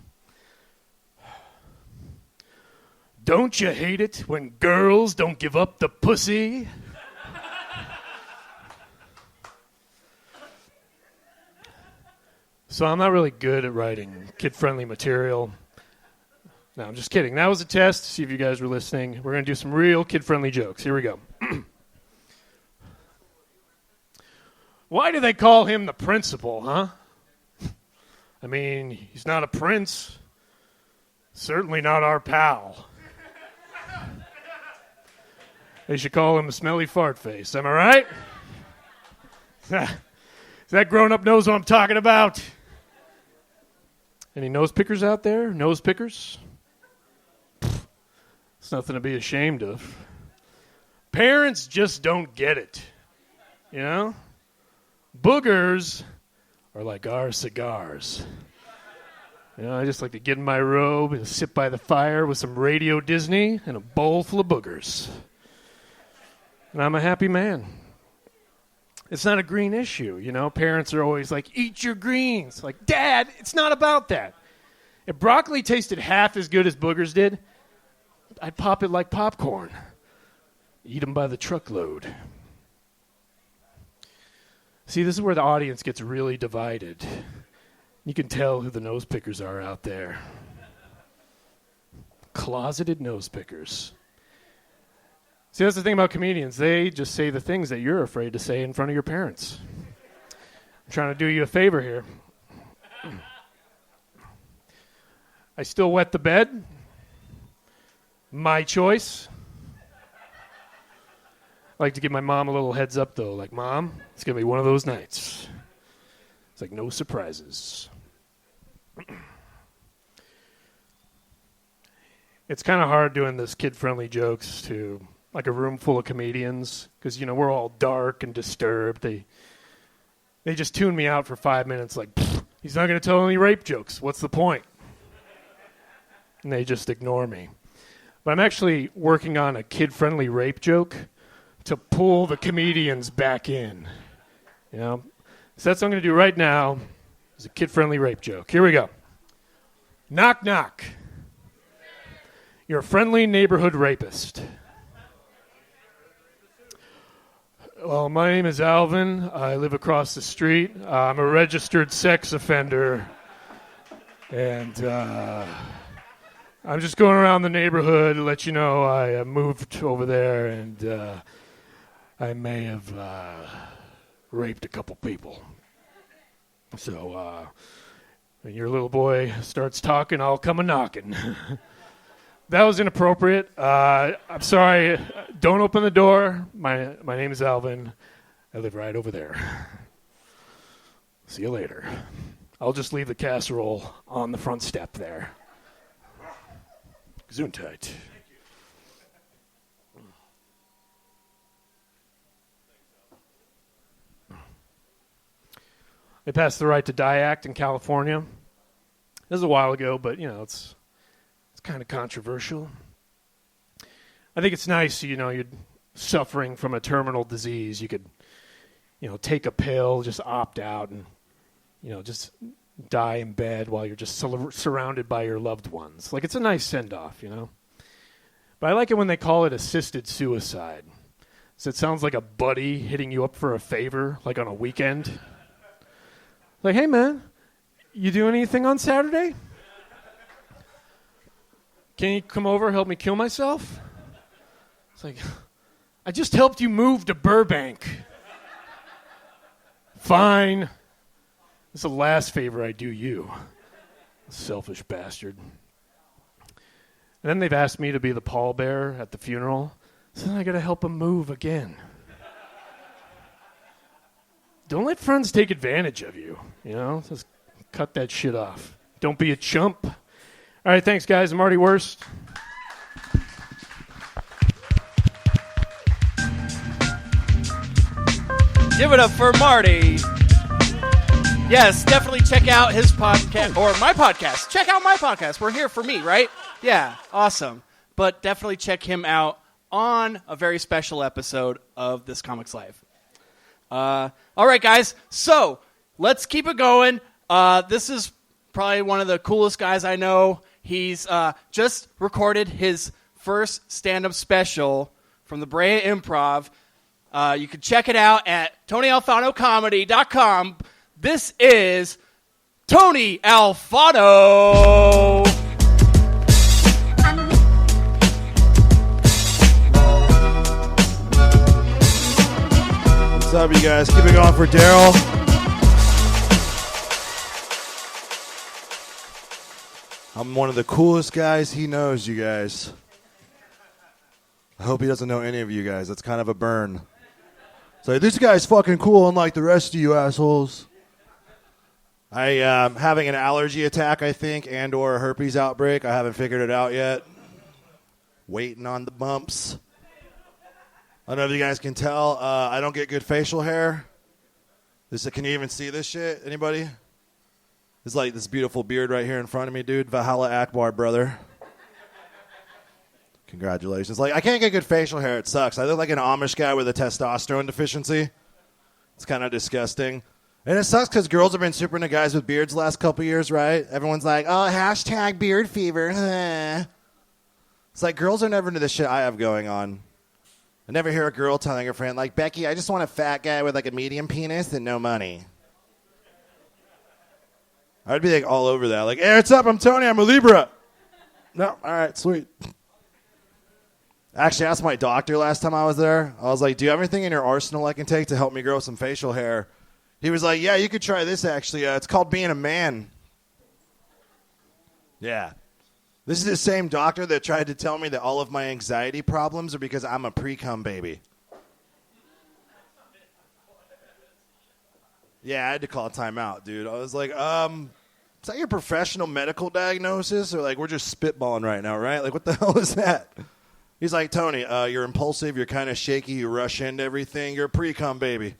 Don't you hate it when girls don't give up the pussy? So I'm not really good at writing kid-friendly material. No, I'm just kidding. That was a test to see if you guys were listening. We're going to do some real kid-friendly jokes. Here we go. Why do they call him the principal, huh? I mean, he's not a prince. Certainly not our pal. They should call him a smelly fart face. Am I right? That grown-up knows what I'm talking about. Any nose pickers out there? Nose pickers? It's nothing to be ashamed of. Parents just don't get it. You know? Boogers are like our cigars. You know, I just like to get in my robe and sit by the fire with some Radio Disney and a bowl full of boogers. And I'm a happy man. It's not a green issue, you know. Parents are always like, eat your greens. Like, Dad, it's not about that. If broccoli tasted half as good as boogers did, I'd pop it like popcorn. Eat them by the truckload. See, this is where the audience gets really divided. You can tell who the nose pickers are out there. Closeted nose pickers. See, that's the thing about comedians. They just say the things that you're afraid to say in front of your parents. I'm trying to do you a favor here. I still wet the bed. My choice. I like to give my mom a little heads up, though. Like, Mom, it's going to be one of those nights. like no surprises. It's kind of hard doing this kid-friendly jokes to like a room full of comedians because, you know, we're all dark and disturbed. They just tune me out for 5 minutes like, he's not going to tell any rape jokes. What's the point? And they just ignore me. But I'm actually working on a kid-friendly rape joke to pull the comedians back in. You know? So that's what I'm going to do right now. It's a kid-friendly rape joke. Here we go. Knock, knock. You're a friendly neighborhood rapist. Well, my name is Alvin. I live across the street. I'm a registered sex offender. And I'm just going around the neighborhood to let you know I moved over there and I may have raped a couple people. So when your little boy starts talking, I'll come a-knocking. That was inappropriate. I'm sorry. Don't open the door. My name is Alvin. I live right over there. See you later. I'll just leave the casserole on the front step there. Gesundheit. They passed the Right to Die Act in California. This was a while ago, but, you know, it's kind of controversial. I think it's nice, you know, you're suffering from a terminal disease. You could, you know, take a pill, just opt out and, you know, just die in bed while you're just surrounded by your loved ones. Like, it's a nice send-off, you know. But I like it when they call it assisted suicide. So it sounds like a buddy hitting you up for a favor, like on a weekend. Like, hey, man, you do anything on Saturday? Can you come over and help me kill myself? It's like, I just helped you move to Burbank. Fine. This is the last favor I do you. Selfish bastard. And then they've asked me to be the pallbearer at the funeral. So then I got to help him move again. Don't let friends take advantage of you. You know, just cut that shit off. Don't be a chump. All right, thanks, guys. I'm Marty Wurst. Give it up for Marty. Yes, definitely check out his podcast, or my podcast. Check out my podcast. We're here for me, right? Yeah, awesome. But definitely check him out on a very special episode of This Comics Live. All right, guys. So let's keep it going. This is probably one of the coolest guys I know. He's just recorded his first stand-up special from the Brea Improv. You can check it out at TonyAlfanoComedy.com. This is Tony Alfano. What's up, you guys? Keep it going for Daryl. I'm one of the coolest guys he knows, you guys. I hope he doesn't know any of you guys. That's kind of a burn. It's like, this guy's fucking cool unlike the rest of you assholes. I am having an allergy attack, I think, and or a herpes outbreak. I haven't figured it out yet. Waiting on the bumps. I don't know if you guys can tell. I don't get good facial hair. Can you even see this shit? Anybody? It's like this beautiful beard right here in front of me, dude. Valhalla Akbar, brother. Congratulations. Like, I can't get good facial hair. It sucks. I look like an Amish guy with a testosterone deficiency. It's kind of disgusting. And it sucks because girls have been super into guys with beards the last couple years, right? Everyone's like, oh, hashtag beard fever. It's like girls are never into the shit I have going on. I never hear a girl telling her friend, like, Becky, I just want a fat guy with, like, a medium penis and no money. I'd be, like, all over that. Like, hey, what's up? I'm Tony. I'm a Libra. No, all right, sweet. Actually, I asked my doctor last time I was there. I was like, do you have anything in your arsenal I can take to help me grow some facial hair? He was like, yeah, you could try this, actually. It's called being a man. Yeah. This is the same doctor that tried to tell me that all of my anxiety problems are because I'm a pre-cum baby. Yeah, I had to call timeout, dude. I was like, is that your professional medical diagnosis? Or, like, we're just spitballing right now, right? Like, what the hell is that? He's like, Tony, you're impulsive, you're kind of shaky, you rush into everything, you're a pre-cum baby.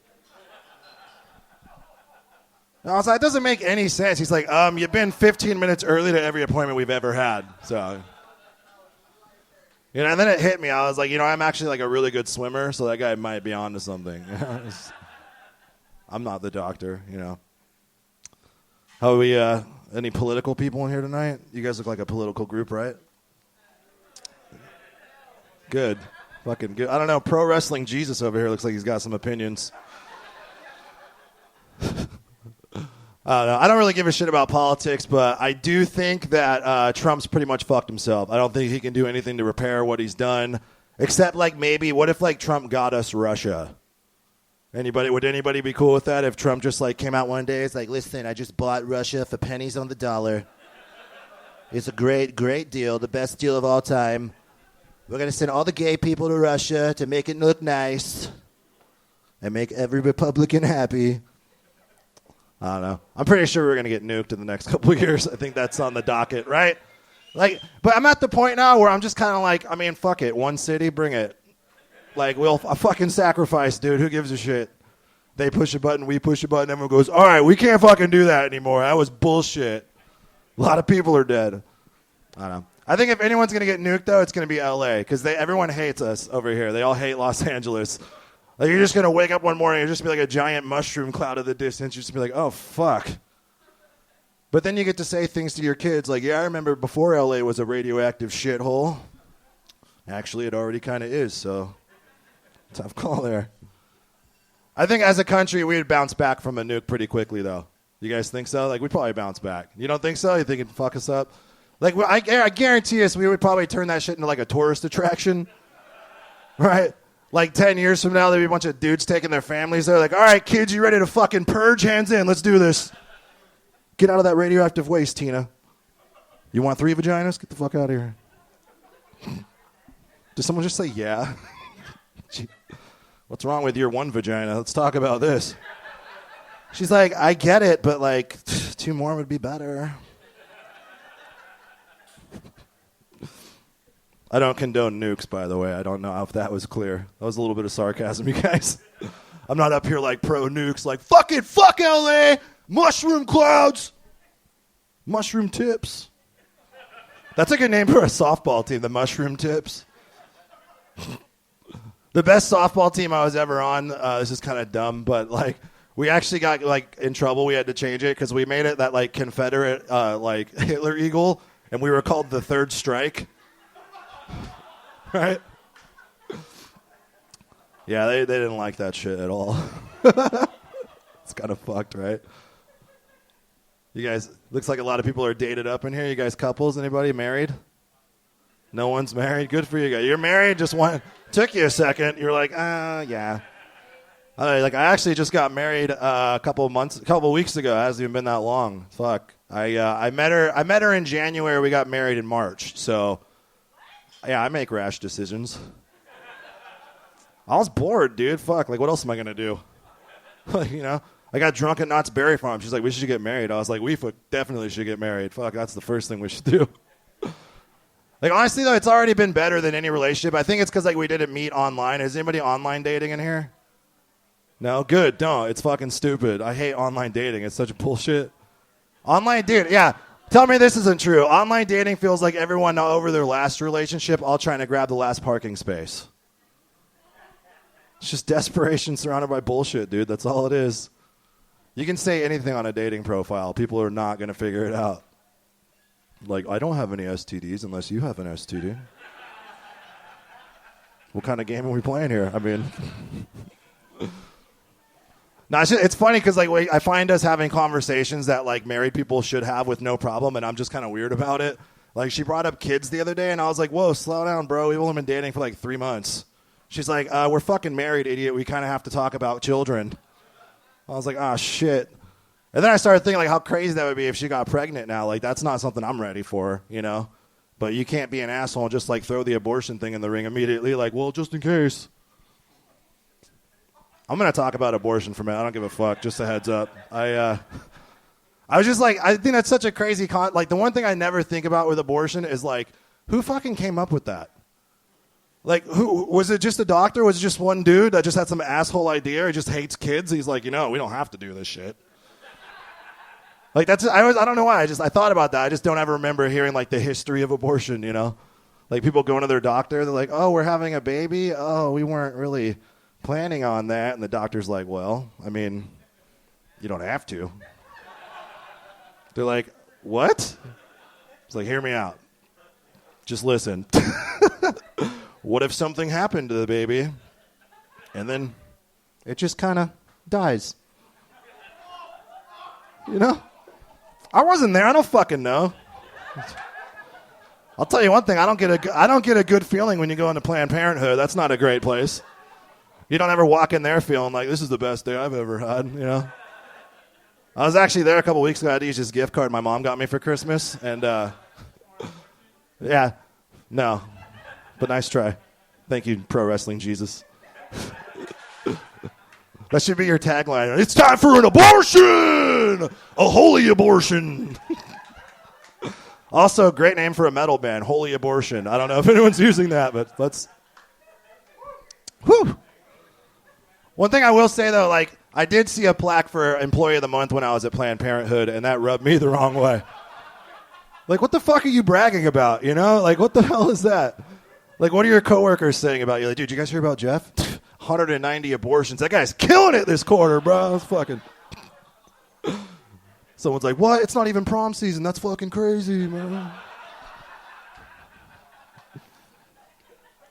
And I was like, that doesn't make any sense. He's like, you've been 15 minutes early to every appointment we've ever had. So, and then it hit me. I was like, I'm actually like a really good swimmer, so that guy might be onto something. I'm not the doctor, How are we, any political people in here tonight? You guys look like a political group, right? Good. Fucking good. I don't know. Pro Wrestling Jesus over here looks like he's got some opinions. I don't really give a shit about politics, but I do think that Trump's pretty much fucked himself. I don't think he can do anything to repair what he's done, except like maybe what if like Trump got us Russia? Would anybody be cool with that if Trump just like came out one day? It's like, listen, I just bought Russia for pennies on the dollar. It's a great, great deal, the best deal of all time. We're going to send all the gay people to Russia to make it look nice and make every Republican happy. I don't know. I'm pretty sure we're going to get nuked in the next couple of years. I think that's on the docket, right? Like, but I'm at the point now where I'm just kind of like, I mean, fuck it. One city, bring it. Like, we'll fucking sacrifice, dude. Who gives a shit? They push a button, we push a button, everyone goes, all right, we can't fucking do that anymore. That was bullshit. A lot of people are dead. I don't know. I think if anyone's going to get nuked, though, it's going to be L.A. because everyone hates us over here. They all hate Los Angeles. Like, you're just going to wake up one morning and just be like a giant mushroom cloud of the distance. You're just be like, oh, fuck. But then you get to say things to your kids like, yeah, I remember before L.A. was a radioactive shithole. Actually, it already kind of is, so tough call there. I think as a country, we'd bounce back from a nuke pretty quickly, though. You guys think so? Like, we'd probably bounce back. You don't think so? You think it'd fuck us up? Like, I guarantee us we would probably turn that shit into, like, a tourist attraction. Right? Like, 10 years from now, there'd be a bunch of dudes taking their families there. Like, all right, kids, you ready to fucking purge? Hands in. Let's do this. Get out of that radioactive waste, Tina. You want 3 vaginas? Get the fuck out of here. Did someone just say yeah? What's wrong with your 1 vagina? Let's talk about this. She's like, I get it, but, like, 2 more would be better. I don't condone nukes, by the way. I don't know if that was clear. That was a little bit of sarcasm, you guys. I'm not up here like pro nukes, like, fuck LA, mushroom clouds, mushroom tips. That's a good name for a softball team, the Mushroom Tips. The best softball team I was ever on, this is kind of dumb, but, like, we actually got, like, in trouble. We had to change it because we made it that, like, Confederate, like, Hitler eagle, and we were called the Third Strike. Right? Yeah, they didn't like that shit at all. It's kind of fucked, right? You guys, looks like a lot of people are dated up in here. You guys couples? Anybody married? No one's married? Good for you guys. You're married? Just one. Took you a second. You're like, yeah. Like, I actually just got married a couple weeks ago. It hasn't even been that long. Fuck. I met her in January. We got married in March. So, yeah, I make rash decisions. I was bored, dude. Fuck. Like, what else am I gonna do? Like, I got drunk at Knott's Berry Farm. She's like, we should get married. I was like, we definitely should get married. Fuck, that's the first thing we should do. Like, honestly, though, it's already been better than any relationship. I think it's because, like, we didn't meet online. Is anybody online dating in here? No? Good. Don't. It's fucking stupid. I hate online dating. It's such bullshit. Online dating, yeah. Tell me this isn't true. Online dating feels like everyone over their last relationship all trying to grab the last parking space. It's just desperation surrounded by bullshit, dude. That's all it is. You can say anything on a dating profile. People are not going to figure it out. Like, I don't have any STDs unless you have an STD. What kind of game are we playing here? I mean... No, it's funny because, like, I find us having conversations that, like, married people should have with no problem, and I'm just kind of weird about it. Like, she brought up kids the other day, and I was like, whoa, slow down, bro. We've only been dating for, like, 3 months. She's like, we're fucking married, idiot. We kind of have to talk about children. I was like, oh, shit. And then I started thinking, like, how crazy that would be if she got pregnant now. Like, that's not something I'm ready for, But you can't be an asshole and just, like, throw the abortion thing in the ring immediately. Like, well, just in case. I'm going to talk about abortion for a minute. I don't give a fuck. Just a heads up. I was just like, I think that's such a crazy like the one thing I never think about with abortion is like, who fucking came up with that? Like, who was it? Just a doctor? Was it just one dude that just had some asshole idea? He just hates kids. He's like, we don't have to do this shit. Like I don't know why. I thought about that. I just don't ever remember hearing like the history of abortion. Like people going to their doctor. They're like, oh, we're having a baby. Oh, we weren't really planning on that. And the doctor's like, well, I mean, you don't have to. They're like, what? It's like, hear me out. Just listen. What if something happened to the baby and then it just kind of dies? I wasn't there. I don't fucking know. I'll tell you one thing. I don't get a good feeling when you go into Planned Parenthood. That's not a great place. You don't ever walk in there feeling like this is the best day I've ever had, I was actually there a couple weeks ago. I had to use this gift card my mom got me for Christmas. And, yeah, no. But nice try. Thank you, Pro Wrestling Jesus. That should be your tagline. It's time for an abortion! A holy abortion! Also, great name for a metal band, Holy Abortion. I don't know if anyone's using that, but let's... Whew! One thing I will say, though, like, I did see a plaque for Employee of the Month when I was at Planned Parenthood, and that rubbed me the wrong way. Like, what the fuck are you bragging about, Like, what the hell is that? Like, what are your coworkers saying about you? Like, dude, you guys hear about Jeff? 190 abortions. That guy's killing it this quarter, bro. That's fucking... Someone's like, what? It's not even prom season. That's fucking crazy, man.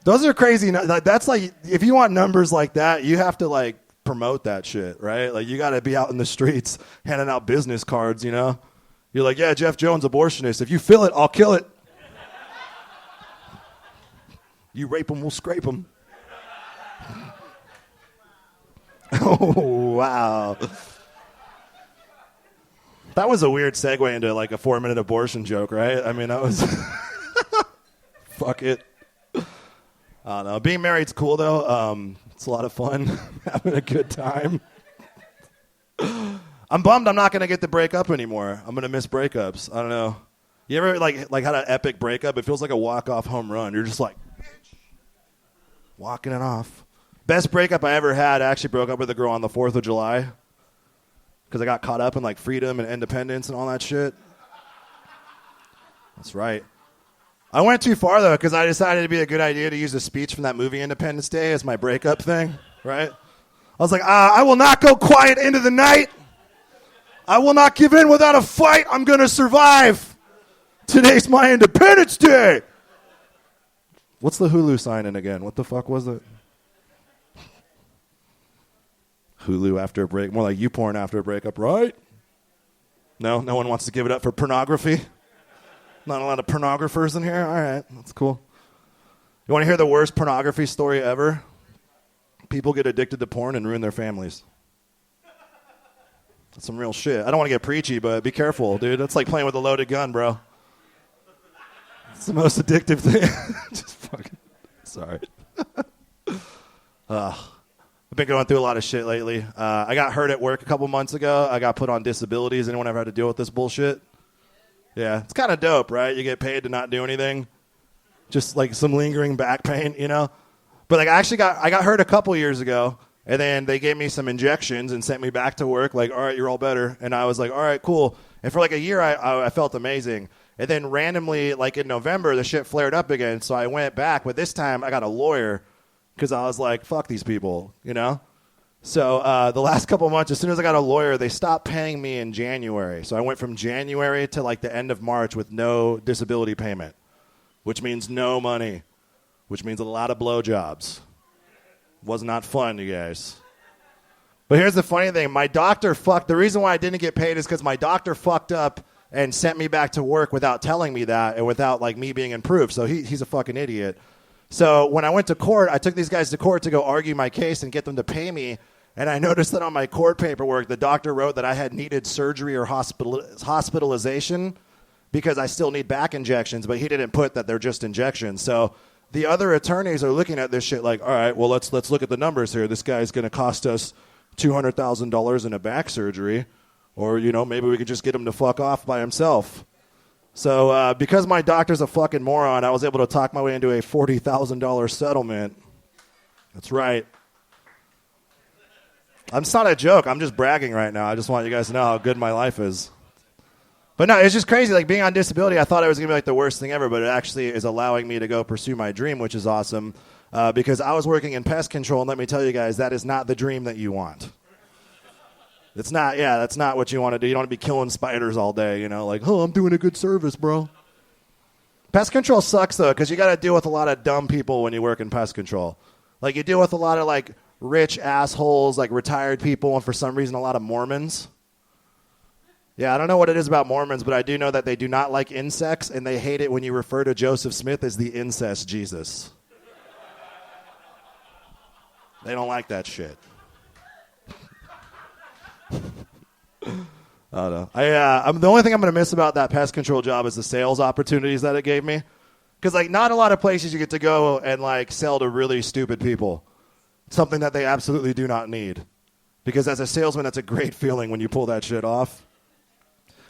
Those are crazy. That's like, if you want numbers like that, you have to, like, promote that shit, right? Like, you got to be out in the streets handing out business cards, You're like, yeah, Jeff Jones, abortionist. If you fill it, I'll kill it. You rape them, we'll scrape them. Oh, wow. That was a weird segue into like a 4-minute abortion joke, right? I mean, that was... Fuck it. I don't know. Being married's cool, though. It's a lot of fun. Having a good time. I'm bummed I'm not going to get to break up anymore. I'm going to miss breakups. I don't know. You ever like had an epic breakup? It feels like a walk-off home run. You're just like... walking it off. Best breakup I ever had, I actually broke up with a girl on the 4th of July because I got caught up in like freedom and independence and all that shit. That's right. I went too far, though, because I decided it'd be a good idea to use a speech from that movie Independence Day as my breakup thing, right? I was like, I will not go quiet into the night. I will not give in without a fight. I'm going to survive. Today's my Independence Day. What's the Hulu sign-in again? What the fuck was it? Hulu after a break. More like YouPorn after a breakup, right? No one wants to give it up for pornography? Not a lot of pornographers in here? All right, that's cool. You want to hear the worst pornography story ever? People get addicted to porn and ruin their families. That's some real shit. I don't want to get preachy, but be careful, dude. That's like playing with a loaded gun, bro. It's the most addictive thing. Just fucking... Sorry. I've been going through a lot of shit lately. I got hurt at work a couple months ago. I got put on disabilities. Anyone ever had to deal with this bullshit? Yeah, it's kind of dope, right? You get paid to not do anything. Just like some lingering back pain, But like I got hurt a couple years ago, and then they gave me some injections and sent me back to work. Like, all right, you're all better. And I was like, all right, cool. And for like a year, I felt amazing. And then randomly, like in November, the shit flared up again. So I went back, but this time I got a lawyer because I was like, fuck these people, So the last couple of months, as soon as I got a lawyer, they stopped paying me in January. So I went from January to like the end of March with no disability payment, which means no money, which means a lot of blowjobs. Was not fun, you guys. But here's the funny thing. My doctor the reason why I didn't get paid is because my doctor fucked up and sent me back to work without telling me that and without like me being in proof. So he's a fucking idiot. So when I went to court, I took these guys to court to go argue my case and get them to pay me. And I noticed that on my court paperwork, the doctor wrote that I had needed surgery or hospitalization because I still need back injections, but he didn't put that they're just injections. So the other attorneys are looking at this shit like, all right, well, let's look at the numbers here. This guy's going to cost us $200,000 in a back surgery, or, maybe we could just get him to fuck off by himself. So because my doctor's a fucking moron, I was able to talk my way into a $40,000 settlement. That's right. It's not a joke. I'm just bragging right now. I just want you guys to know how good my life is. But no, it's just crazy. Like, being on disability, I thought it was going to be like the worst thing ever, but it actually is allowing me to go pursue my dream, which is awesome, because I was working in pest control, and let me tell you guys, that is not the dream that you want. It's not, that's not what you want to do. You don't want to be killing spiders all day, like, oh, I'm doing a good service, bro. Pest control sucks, though, because you got to deal with a lot of dumb people when you work in pest control. Like, you deal with a lot of, like, rich assholes, like retired people, and for some reason a lot of Mormons. Yeah, I don't know what it is about Mormons, but I do know that they do not like insects, and they hate it when you refer to Joseph Smith as the incest Jesus. They don't like that shit. I don't know. The only thing I'm going to miss about that pest control job is the sales opportunities that it gave me. Because, like, not a lot of places you get to go and, like, sell to really stupid people. Something that they absolutely do not need. Because as a salesman, that's a great feeling when you pull that shit off.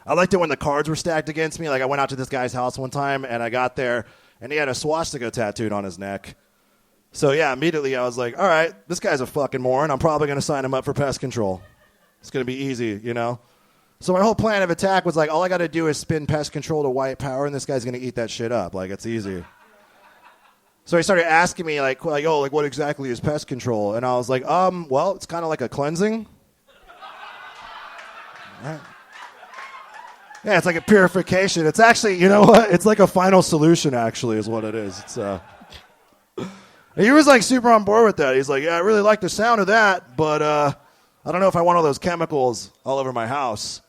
I liked it when the cards were stacked against me. Like, I went out to this guy's house one time, and I got there, and he had a swastika tattooed on his neck. So, yeah, immediately I was like, all right, this guy's a fucking moron. I'm probably going to sign him up for pest control. It's going to be easy, So my whole plan of attack was like, all I got to do is spin pest control to white power, and this guy's going to eat that shit up. Like, it's easy. So he started asking me, like, what exactly is pest control? And I was like, well, it's kind of like a cleansing. Yeah, it's like a purification. It's actually, you know what? It's like a final solution, actually, is what it is. It's he was, like, super on board with that. He's like, yeah, I really like the sound of that, but I don't know if I want all those chemicals all over my house.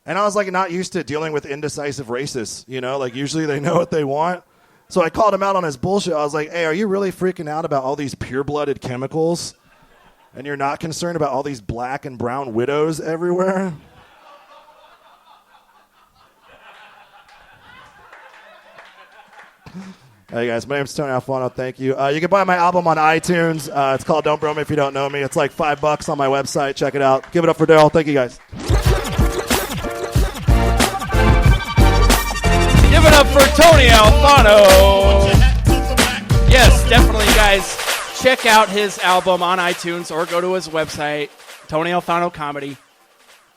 And I was, like, not used to dealing with indecisive racists, Like, usually they know what they want. So I called him out on his bullshit. I was like, hey, are you really freaking out about all these pure-blooded chemicals? And you're not concerned about all these black and brown widows everywhere? Hey, guys, my name's Tony Alfano. Thank you. You can buy my album on iTunes. It's called Don't Bro Me If You Don't Know Me. It's like $5 on my website. Check it out. Give it up for Daryl. Thank you, guys. Give it up for Tony Alfano. Yes, definitely, guys. Check out his album on iTunes or go to his website, Tony Alfano Comedy.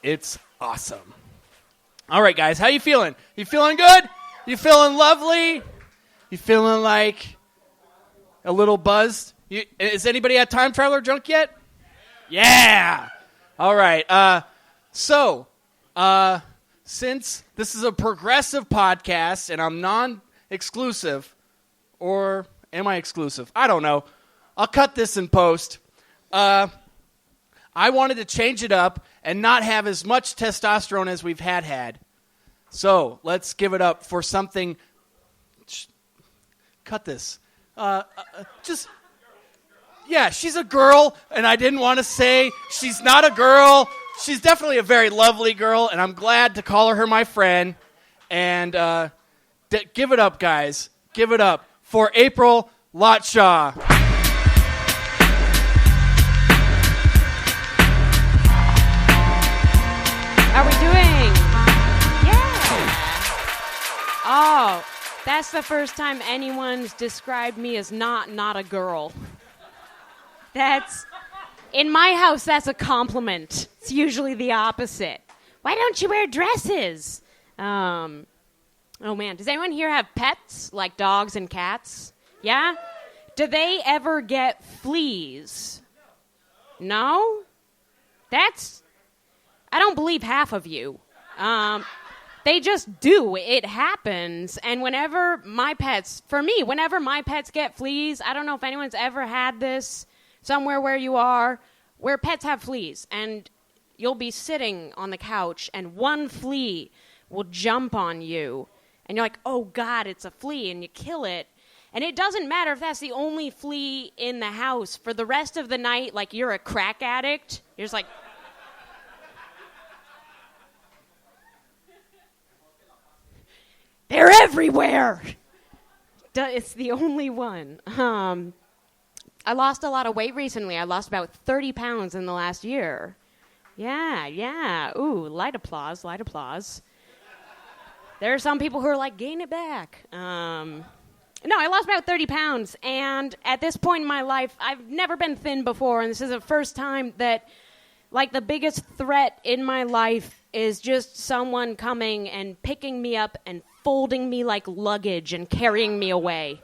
It's awesome. All right, guys, how you feeling? You feeling good? You feeling lovely? You feeling like a little buzzed? Is anybody at Time Traveler Drunk yet? Yeah. All right. Since this is a progressive podcast and I'm non-exclusive, or am I exclusive? I don't know. I'll cut this in post. I wanted to change it up and not have as much testosterone as we've had. So let's give it up for something. Cut this. She's a girl, and I didn't want to say she's not a girl. She's definitely a very lovely girl, and I'm glad to call her my friend. And give it up, guys. Give it up for April Lotshaw. How are we doing? Yeah. Oh, that's the first time anyone's described me as not a girl. In my house, that's a compliment. It's usually the opposite. Why don't you wear dresses? Oh, man. Does anyone here have pets, like dogs and cats? Yeah? Do they ever get fleas? No? I don't believe half of you. They just do. It happens. And whenever my pets get fleas, I don't know if anyone's ever had this somewhere where you are, where pets have fleas, and you'll be sitting on the couch, and one flea will jump on you, and you're like, oh, God, it's a flea, and you kill it. And it doesn't matter if that's the only flea in the house. For the rest of the night, like you're a crack addict, you're just like... They're everywhere. It's the only one. I lost a lot of weight recently. I lost about 30 pounds in the last year. Yeah. Ooh, light applause. There are some people who are like, gain it back. No, I lost about 30 pounds, and at this point in my life, I've never been thin before, and this is the first time that, like, the biggest threat in my life is just someone coming and picking me up and folding me like luggage and carrying me away.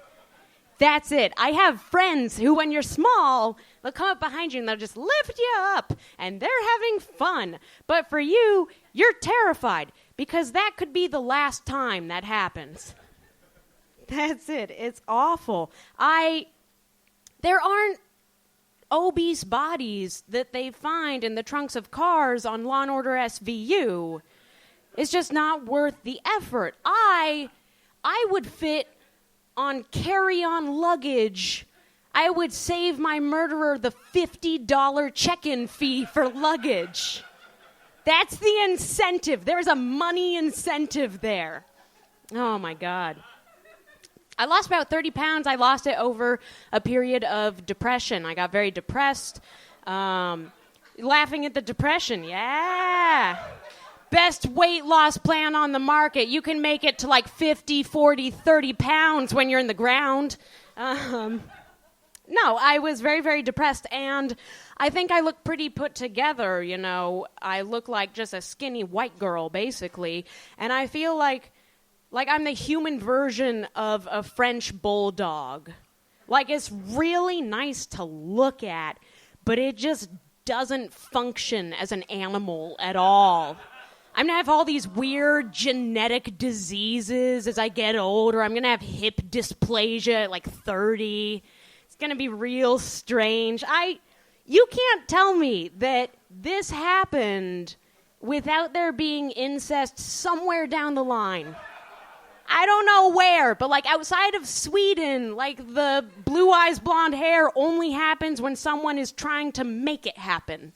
That's it. I have friends who, when you're small, they'll come up behind you and they'll just lift you up, and they're having fun. But for you, you're terrified, because that could be the last time that happens. That's it. It's awful. There aren't obese bodies that they find in the trunks of cars on Law & Order SVU. It's just not worth the effort. I would fit on carry-on luggage. I would save my murderer the $50 check-in fee for luggage. That's the incentive. There's a money incentive there. Oh, my God. I lost about 30 pounds. I lost it over a period of depression. I got very depressed. Laughing at the depression. Yeah. Best weight loss plan on the market. You can make it to like 50, 40, 30 pounds when you're in the ground. No, I was very, very depressed, and I think I look pretty put together, you know. I look like just a skinny white girl, basically, and I feel like I'm the human version of a French bulldog. Like, it's really nice to look at, but it just doesn't function as an animal at all. I'm going to have all these weird genetic diseases as I get older. I'm going to have hip dysplasia at like 30. It's going to be real strange. You can't tell me that this happened without there being incest somewhere down the line. I don't know where, but like outside of Sweden, like the blue eyes, blonde hair only happens when someone is trying to make it happen.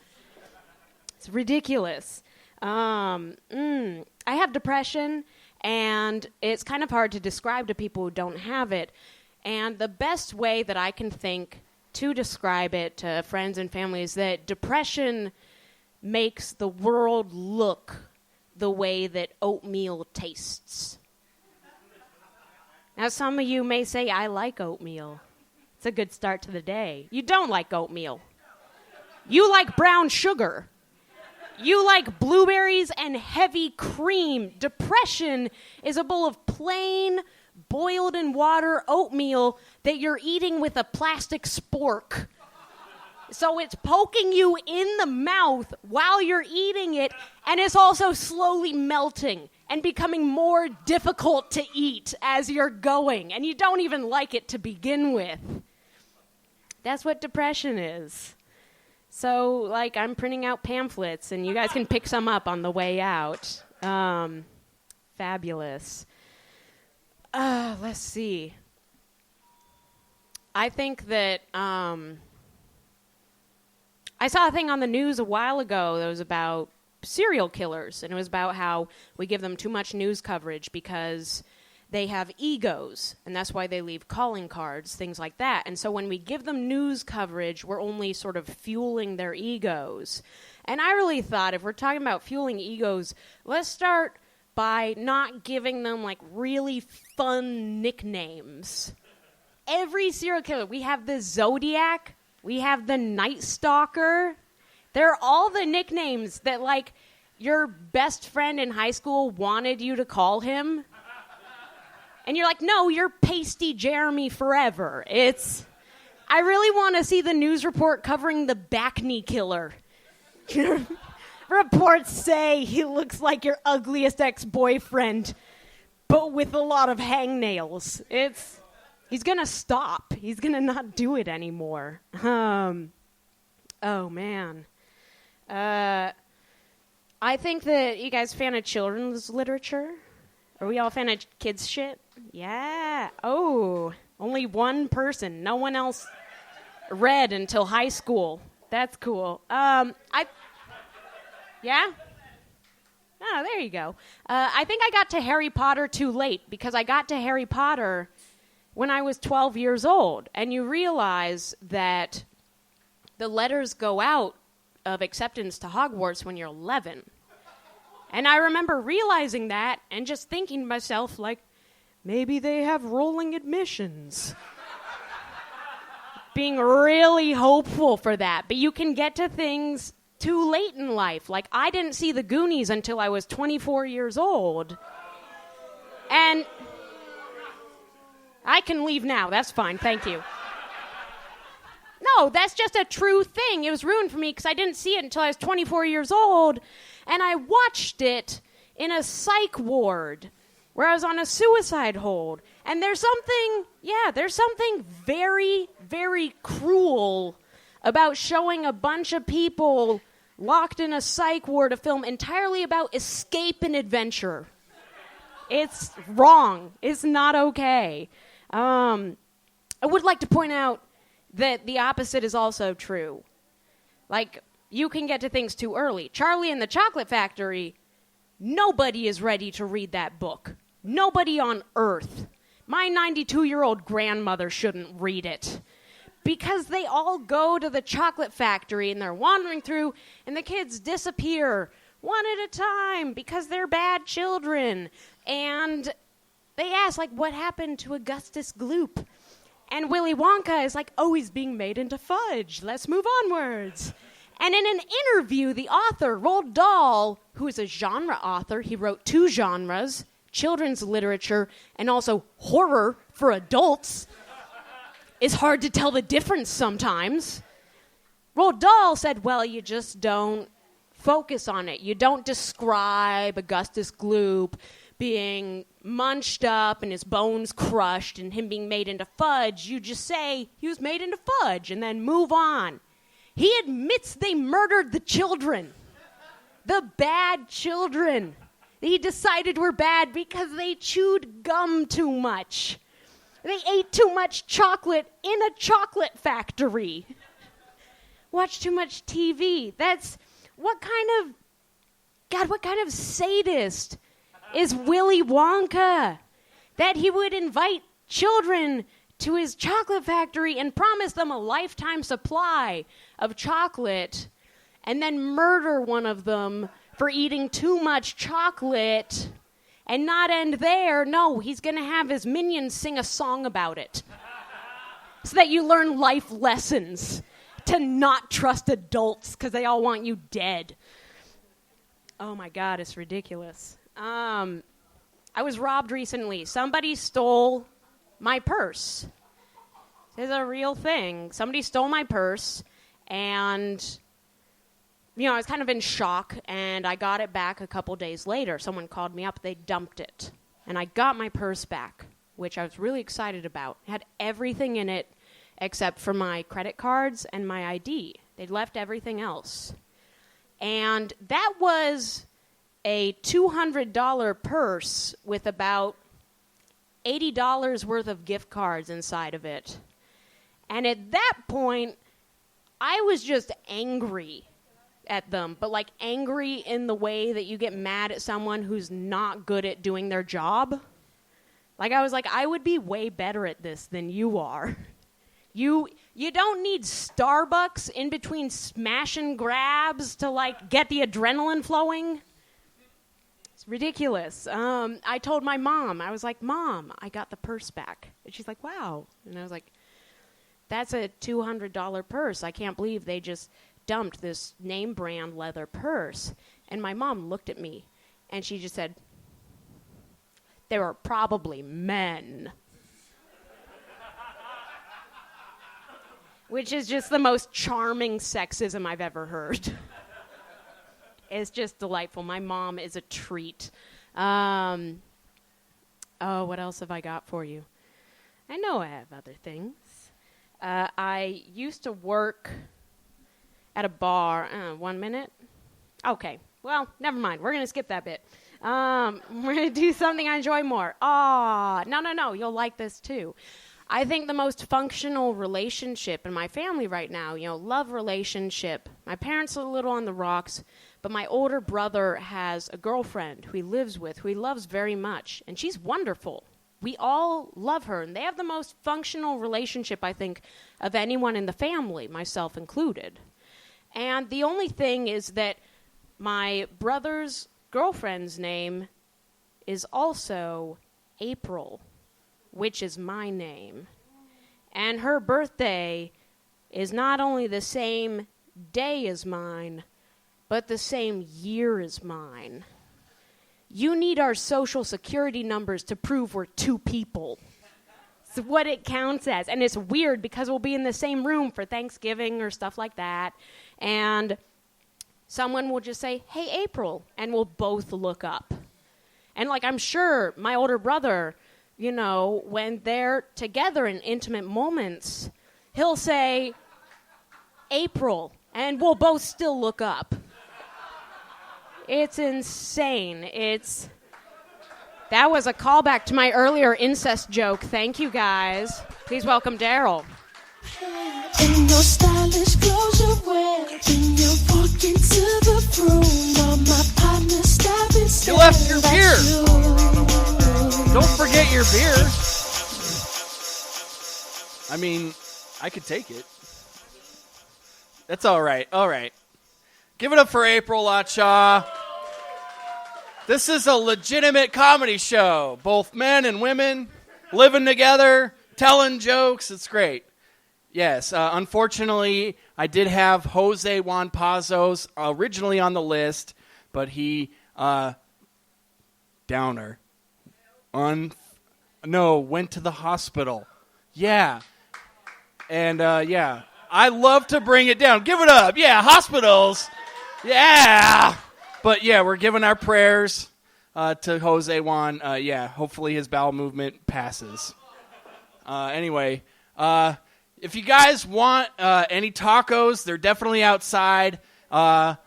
It's ridiculous. I have depression, and it's kind of hard to describe to people who don't have it. And the best way that I can think to describe it to friends and family is that depression makes the world look the way that oatmeal tastes. Now, some of you may say, I like oatmeal. It's a good start to the day. You don't like oatmeal. You like brown sugar. You like blueberries and heavy cream. Depression is a bowl of plain, boiled in water oatmeal that you're eating with a plastic spork. So it's poking you in the mouth while you're eating it, and it's also slowly melting and becoming more difficult to eat as you're going, and you don't even like it to begin with. That's what depression is. So, like, I'm printing out pamphlets, and you guys can pick some up on the way out. Fabulous. Let's see. I think that I saw a thing on the news a while ago that was about serial killers, and it was about how we give them too much news coverage because they have egos, and that's why they leave calling cards, things like that. And so when we give them news coverage, we're only sort of fueling their egos. And I really thought, if we're talking about fueling egos, let's start by not giving them, like, really fun nicknames. Every serial killer, we have the Zodiac, we have the Night Stalker. They're all the nicknames that, like, your best friend in high school wanted you to call him. And you're like, no, you're Pasty Jeremy forever. I really want to see the news report covering the Backney killer. Reports say he looks like your ugliest ex-boyfriend, but with a lot of hangnails. He's going to stop. He's going to not do it anymore. Oh, man. I think that you guys fan of children's literature? Are we all fan of kids' shit? Yeah. Oh, only one person. No one else read until high school. That's cool. Yeah? Oh, there you go. I think I got to Harry Potter too late, because I got to Harry Potter when I was 12 years old. And you realize that the letters go out of acceptance to Hogwarts when you're 11. And I remember realizing that and just thinking to myself, like, maybe they have rolling admissions. Being really hopeful for that. But you can get to things too late in life. Like, I didn't see the Goonies until I was 24 years old. And I can leave now. That's fine. Thank you. No, that's just a true thing. It was ruined for me because I didn't see it until I was 24 years old. And I watched it in a psych ward where I was on a suicide hold. And there's something very, very cruel about showing a bunch of people locked in a psych ward a film entirely about escape and adventure. It's wrong. It's not okay. I would like to point out that the opposite is also true. Like, you can get to things too early. Charlie and the Chocolate Factory, nobody is ready to read that book. Nobody on earth. My 92-year-old grandmother shouldn't read it. Because they all go to the chocolate factory and they're wandering through and the kids disappear one at a time because they're bad children. And they ask, like, what happened to Augustus Gloop? And Willy Wonka is like, oh, he's being made into fudge. Let's move onwards. And in an interview, the author, Roald Dahl, who is a genre author, he wrote 2 genres, children's literature and also horror for adults. It's hard to tell the difference sometimes. Roald Dahl said, well, you just don't focus on it. You don't describe Augustus Gloop being munched up and his bones crushed and him being made into fudge. You just say he was made into fudge and then move on. He admits they murdered the children. The bad children. He decided were bad because they chewed gum too much. They ate too much chocolate in a chocolate factory. Watched too much TV. That's what kind of sadist is Willy Wonka? That he would invite children to his chocolate factory and promise them a lifetime supply of chocolate and then murder one of them for eating too much chocolate and not end there. No, he's going to have his minions sing a song about it so that you learn life lessons to not trust adults because they all want you dead. Oh, my God, it's ridiculous. I was robbed recently. Somebody stole my purse. This is a real thing. Somebody stole my purse, and, you know, I was kind of in shock, and I got it back a couple days later. Someone called me up. They dumped it, and I got my purse back, which I was really excited about. It had everything in it except for my credit cards and my ID. They'd left everything else. And that was a $200 purse with about $80 worth of gift cards inside of it. And at that point, I was just angry at them, but like angry in the way that you get mad at someone who's not good at doing their job. Like, I was like, I would be way better at this than you are. You don't need Starbucks in between smash and grabs to, like, get the adrenaline flowing. It's ridiculous. I told my mom, I was like, Mom, I got the purse back. And she's like, wow. And I was like, that's a $200 purse. I can't believe they just dumped this name brand leather purse. And my mom looked at me, and she just said, they were probably men. Which is just the most charming sexism I've ever heard. It's just delightful. My mom is a treat. Oh, what else have I got for you? I know I have other things. I used to work at a bar. 1 minute? Okay. Well, never mind. We're going to skip that bit. We're going to do something I enjoy more. No. You'll like this too. I think the most functional relationship in my family right now, love relationship. My parents are a little on the rocks, but my older brother has a girlfriend who he lives with, who he loves very much, and she's wonderful. we all love her, and they have the most functional relationship, I think, of anyone in the family, myself included. And the only thing is that my brother's girlfriend's name is also April, which is my name. And her birthday is not only the same day as mine, but the same year as mine. You need our social security numbers to prove we're two people. It's what it counts as. And it's weird because we'll be in the same room for Thanksgiving or stuff like that. And someone will just say, hey, April, and we'll both look up. And, like, I'm sure my older brother, you know, when they're together in intimate moments, he'll say, April, and we'll both still look up. It's insane. That was a callback to my earlier incest joke. Thank you, guys. Please welcome Daryl. In your stylish clothes you wear, when you walk into the room, all my partners stabbing. You left your beer. Don't forget your beer. I mean, I could take it. That's all right. All right. Give it up for April, Lotshaw. This is a legitimate comedy show. Both men and women living together, telling jokes. It's great. Yes, unfortunately, I did have Jose Juan Pazos originally on the list, but he, downer. Went to the hospital. Yeah. And, yeah. I love to bring it down. Give it up. Yeah, hospitals. Yeah. But, yeah, we're giving our prayers to Jose Juan. Yeah, hopefully his bowel movement passes. Anyway, if you guys want any tacos, they're definitely outside. Plug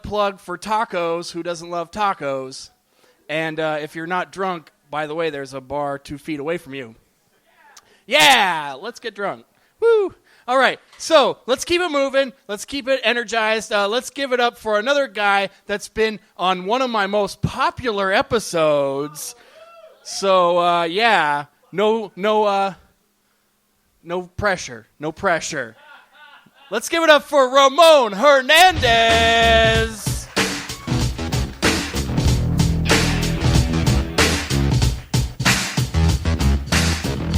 for tacos. Who doesn't love tacos? And if you're not drunk, by the way, there's a bar 2 feet away from you. Yeah, let's get drunk. Woo! All right, so let's keep it moving. Let's keep it energized. Let's give it up for another guy that's been on one of my most popular episodes. So, yeah, no pressure. No pressure. Let's give it up for Ramon Hernandez.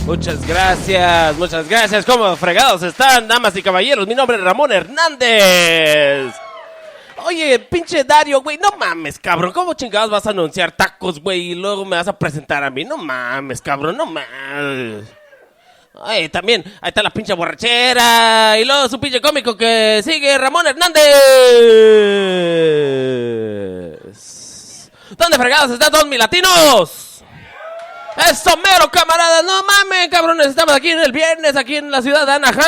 Muchas gracias. ¿Cómo fregados están, damas y caballeros? Mi nombre es Ramón Hernández. Oye, pinche Dario, güey, no mames, cabrón. ¿Cómo chingados vas a anunciar tacos, güey, y luego me vas a presentar a mí? No mames, cabrón, no mames. Ay, también, ahí está la pinche borrachera. Y luego su pinche cómico que sigue, Ramón Hernández. ¿Dónde fregados están todos mis latinos? ¡Eso mero, camarada! ¡No mames, cabrones! Estamos aquí en el viernes, aquí en la ciudad de Anaheim.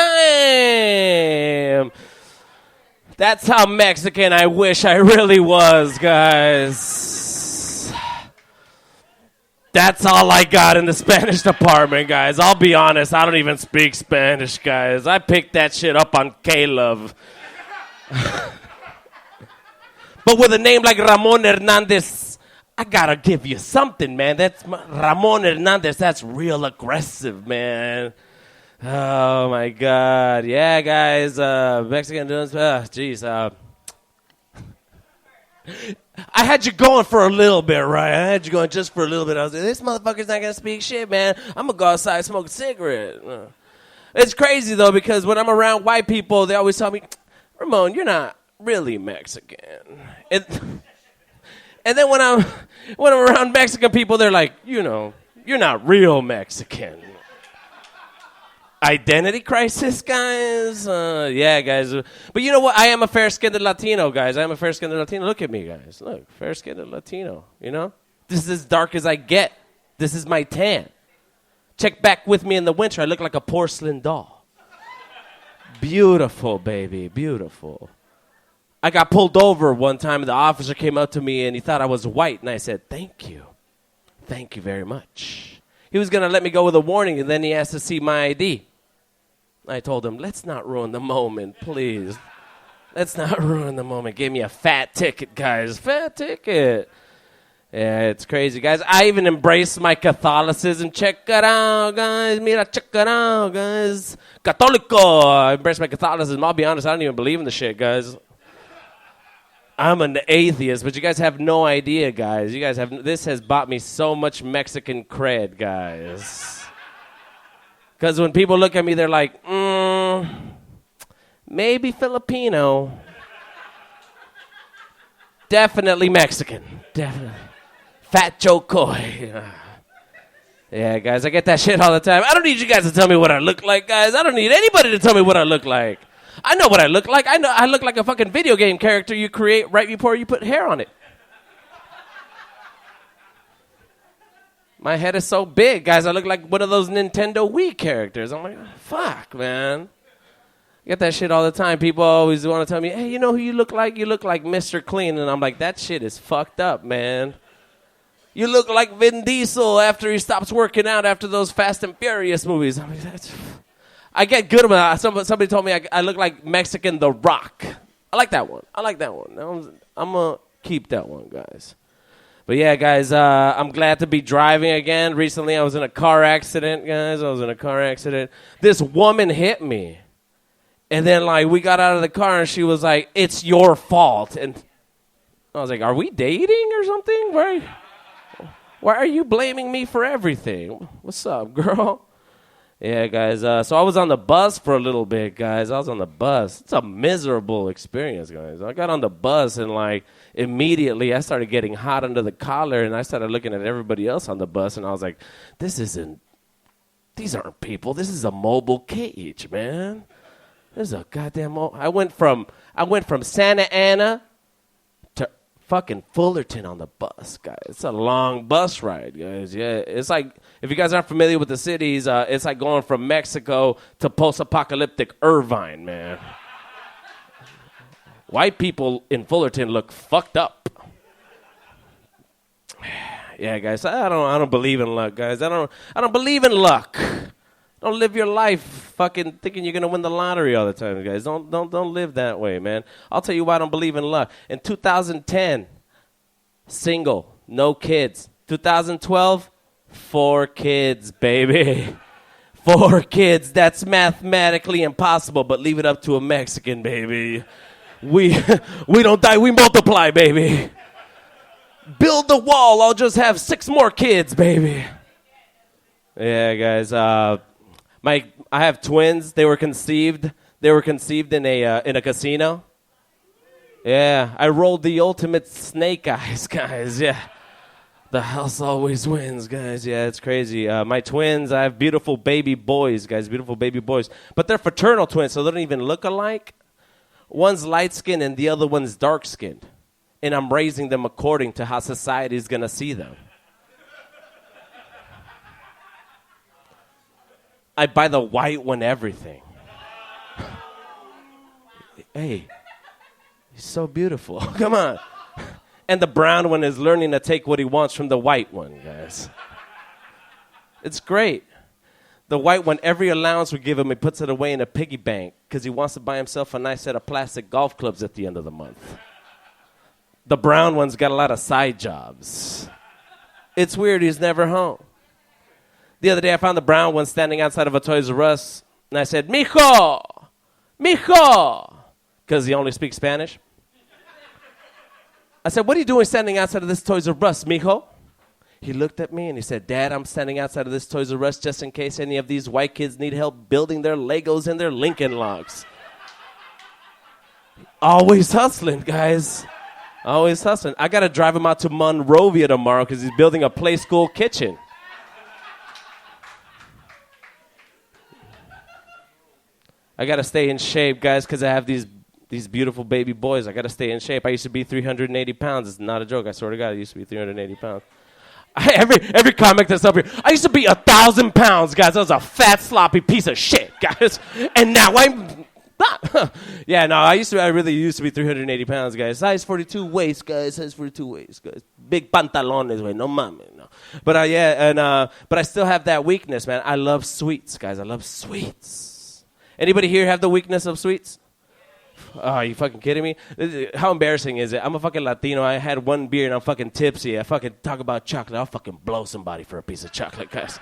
That's how Mexican I wish I really was, guys. That's all I got in the Spanish department, guys. I'll be honest, I don't even speak Spanish, guys. I picked that shit up on K-Love. But with a name like Ramon Hernandez, I gotta give you something, man. That's Ramon Hernandez. That's real aggressive, man. Oh, my God. Yeah, guys. Mexican dudes. Jeez. I had you going for a little bit, right? I had you going just for a little bit. I was like, this motherfucker's not gonna speak shit, man. I'm gonna go outside and smoke a cigarette. It's crazy, though, because when I'm around white people, they always tell me, Ramon, you're not really Mexican. And then when I'm around Mexican people, they're like, you know, you're not real Mexican. Identity crisis, guys? Yeah, guys. But you know what? I am a fair-skinned Latino, guys. I am a fair-skinned Latino. Look at me, guys. Look, fair-skinned Latino, you know? This is as dark as I get. This is my tan. Check back with me in the winter. I look like a porcelain doll. Beautiful, baby, beautiful. I got pulled over one time, and the officer came up to me, and he thought I was white, and I said, thank you. Thank you very much. He was going to let me go with a warning, and then he asked to see my ID. I told him, let's not ruin the moment, please. Let's not ruin the moment. Gave me a fat ticket, guys. Fat ticket. Yeah, it's crazy, guys. I even embrace my Catholicism. Check it out, guys. Mira, check it out, guys. Católico. I embrace my Catholicism. I'll be honest, I don't even believe in the shit, guys. I'm an atheist, but you guys have no idea, guys. This has bought me so much Mexican cred, guys. Because when people look at me, they're like, maybe Filipino. Definitely Mexican. Definitely. Fat Joe Coy. Yeah, guys, I get that shit all the time. I don't need you guys to tell me what I look like, guys. I don't need anybody to tell me what I look like. I know what I look like. I know I look like a fucking video game character you create right before you put hair on it. My head is so big, guys. I look like one of those Nintendo Wii characters. I'm like, fuck, man. I get that shit all the time. People always want to tell me, hey, you know who you look like? You look like Mr. Clean. And I'm like, that shit is fucked up, man. You look like Vin Diesel after he stops working out after those Fast and Furious movies. I mean, I get good about it. Somebody told me I look like Mexican The Rock. I like that one. I'm going to keep that one, guys. But yeah, guys, I'm glad to be driving again. Recently, I was in a car accident, guys. This woman hit me. And then, like, we got out of the car, and she was like, it's your fault. And I was like, are we dating or something? Why are you blaming me for everything? What's up, girl? Yeah, guys, so I was on the bus for a little bit, guys. It's a miserable experience, guys. I got on the bus, and, like, immediately I started getting hot under the collar, and I started looking at everybody else on the bus, and I was like, these aren't people. This is a mobile cage, man. This is a goddamn I went from Santa Ana to fucking Fullerton on the bus, guys. It's a long bus ride, guys. Yeah, it's like, if you guys aren't familiar with the cities, it's like going from Mexico to post-apocalyptic Irvine, man. White people in Fullerton look fucked up. Yeah, guys, I don't believe in luck, guys. I don't believe in luck. Don't live your life fucking thinking you're going to win the lottery all the time, guys. Don't live that way, man. I'll tell you why I don't believe in luck. In 2010, single, no kids. 2012, 4 kids, baby. 4 kids. That's mathematically impossible, but leave it up to a Mexican, baby. We don't die, we multiply, baby. Build the wall, I'll just have 6 more kids, baby. Yeah, guys, I have twins. They were conceived in a casino. Yeah, I rolled the ultimate snake eyes, guys. Yeah, the house always wins, guys. Yeah, it's crazy. My twins, I have beautiful baby boys, guys. Beautiful baby boys, but they're fraternal twins, so they don't even look alike. One's light skinned and the other one's dark skinned, and I'm raising them according to how society is gonna see them. I buy the white one everything. Hey, he's so beautiful. Come on. And the brown one is learning to take what he wants from the white one, guys. It's great. The white one, every allowance we give him, he puts it away in a piggy bank because he wants to buy himself a nice set of plastic golf clubs at the end of the month. The brown one's got a lot of side jobs. It's weird, he's never home. The other day, I found the brown one standing outside of a Toys R Us, and I said, "Mijo, mijo," because he only speaks Spanish. I said, "What are you doing standing outside of this Toys R Us, mijo?" He looked at me and he said, "Dad, I'm standing outside of this Toys R Us just in case any of these white kids need help building their Legos and their Lincoln Logs." Always hustling, guys. Always hustling. I got to drive him out to Monrovia tomorrow because he's building a play school kitchen. I got to stay in shape, guys, because I have these beautiful baby boys. I got to stay in shape. I used to be 380 pounds. It's not a joke. I swear to God, I used to be 380 pounds. Every comic that's up here, I used to be 1,000 pounds, guys. I was a fat, sloppy piece of shit, guys. And now I'm not. Yeah, no, I really used to be 380 pounds, guys. Size 42 waist, guys. Size 42 waist, guys. Big pantalones, güey. No mames, no. But but I still have that weakness, man. I love sweets, guys. I love sweets. Anybody here have the weakness of sweets? Oh, are you fucking kidding me? How embarrassing is it? I'm a fucking Latino. I had one beer and I'm fucking tipsy. I fucking talk about chocolate. I'll fucking blow somebody for a piece of chocolate, guys.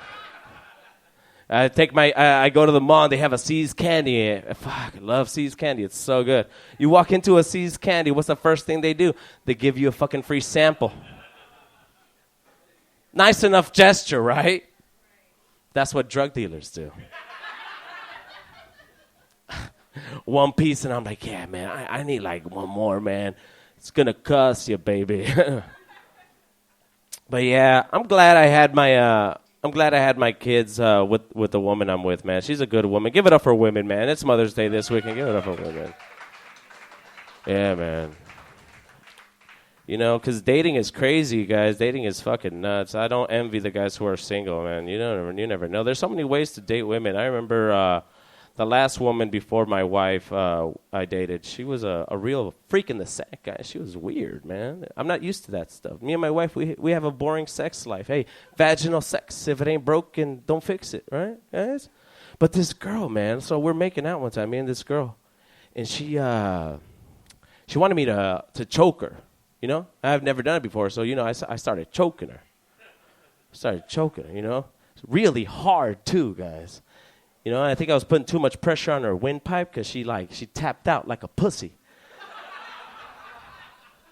I go to the mall and they have a See's candy. Fuck, I love See's candy. It's so good. You walk into a See's candy, what's the first thing they do? They give you a fucking free sample. Nice enough gesture, right? That's what drug dealers do. One piece, and I'm like, yeah, man, I need like one more, man. It's gonna cost you, baby. But yeah, I'm glad I had my kids with the woman I'm with, man. She's a good woman. Give it up for women, man. It's Mother's Day this weekend. Give it up for women. Yeah, man. You know, because dating is crazy, guys. Dating is fucking nuts. I don't envy the guys who are single, man. You never know. There's so many ways to date women. I remember the last woman before my wife I dated, she was a real freak in the sack, guys. She was weird, man. I'm not used to that stuff. Me and my wife, we have a boring sex life. Hey, vaginal sex. If it ain't broken, don't fix it, right, guys? But this girl, man, so we're making out one time, me and this girl. And she wanted me to choke her. You know, I've never done it before, so, you know, I started choking her. You know. Really hard, too, guys. You know, I think I was putting too much pressure on her windpipe because she tapped out like a pussy.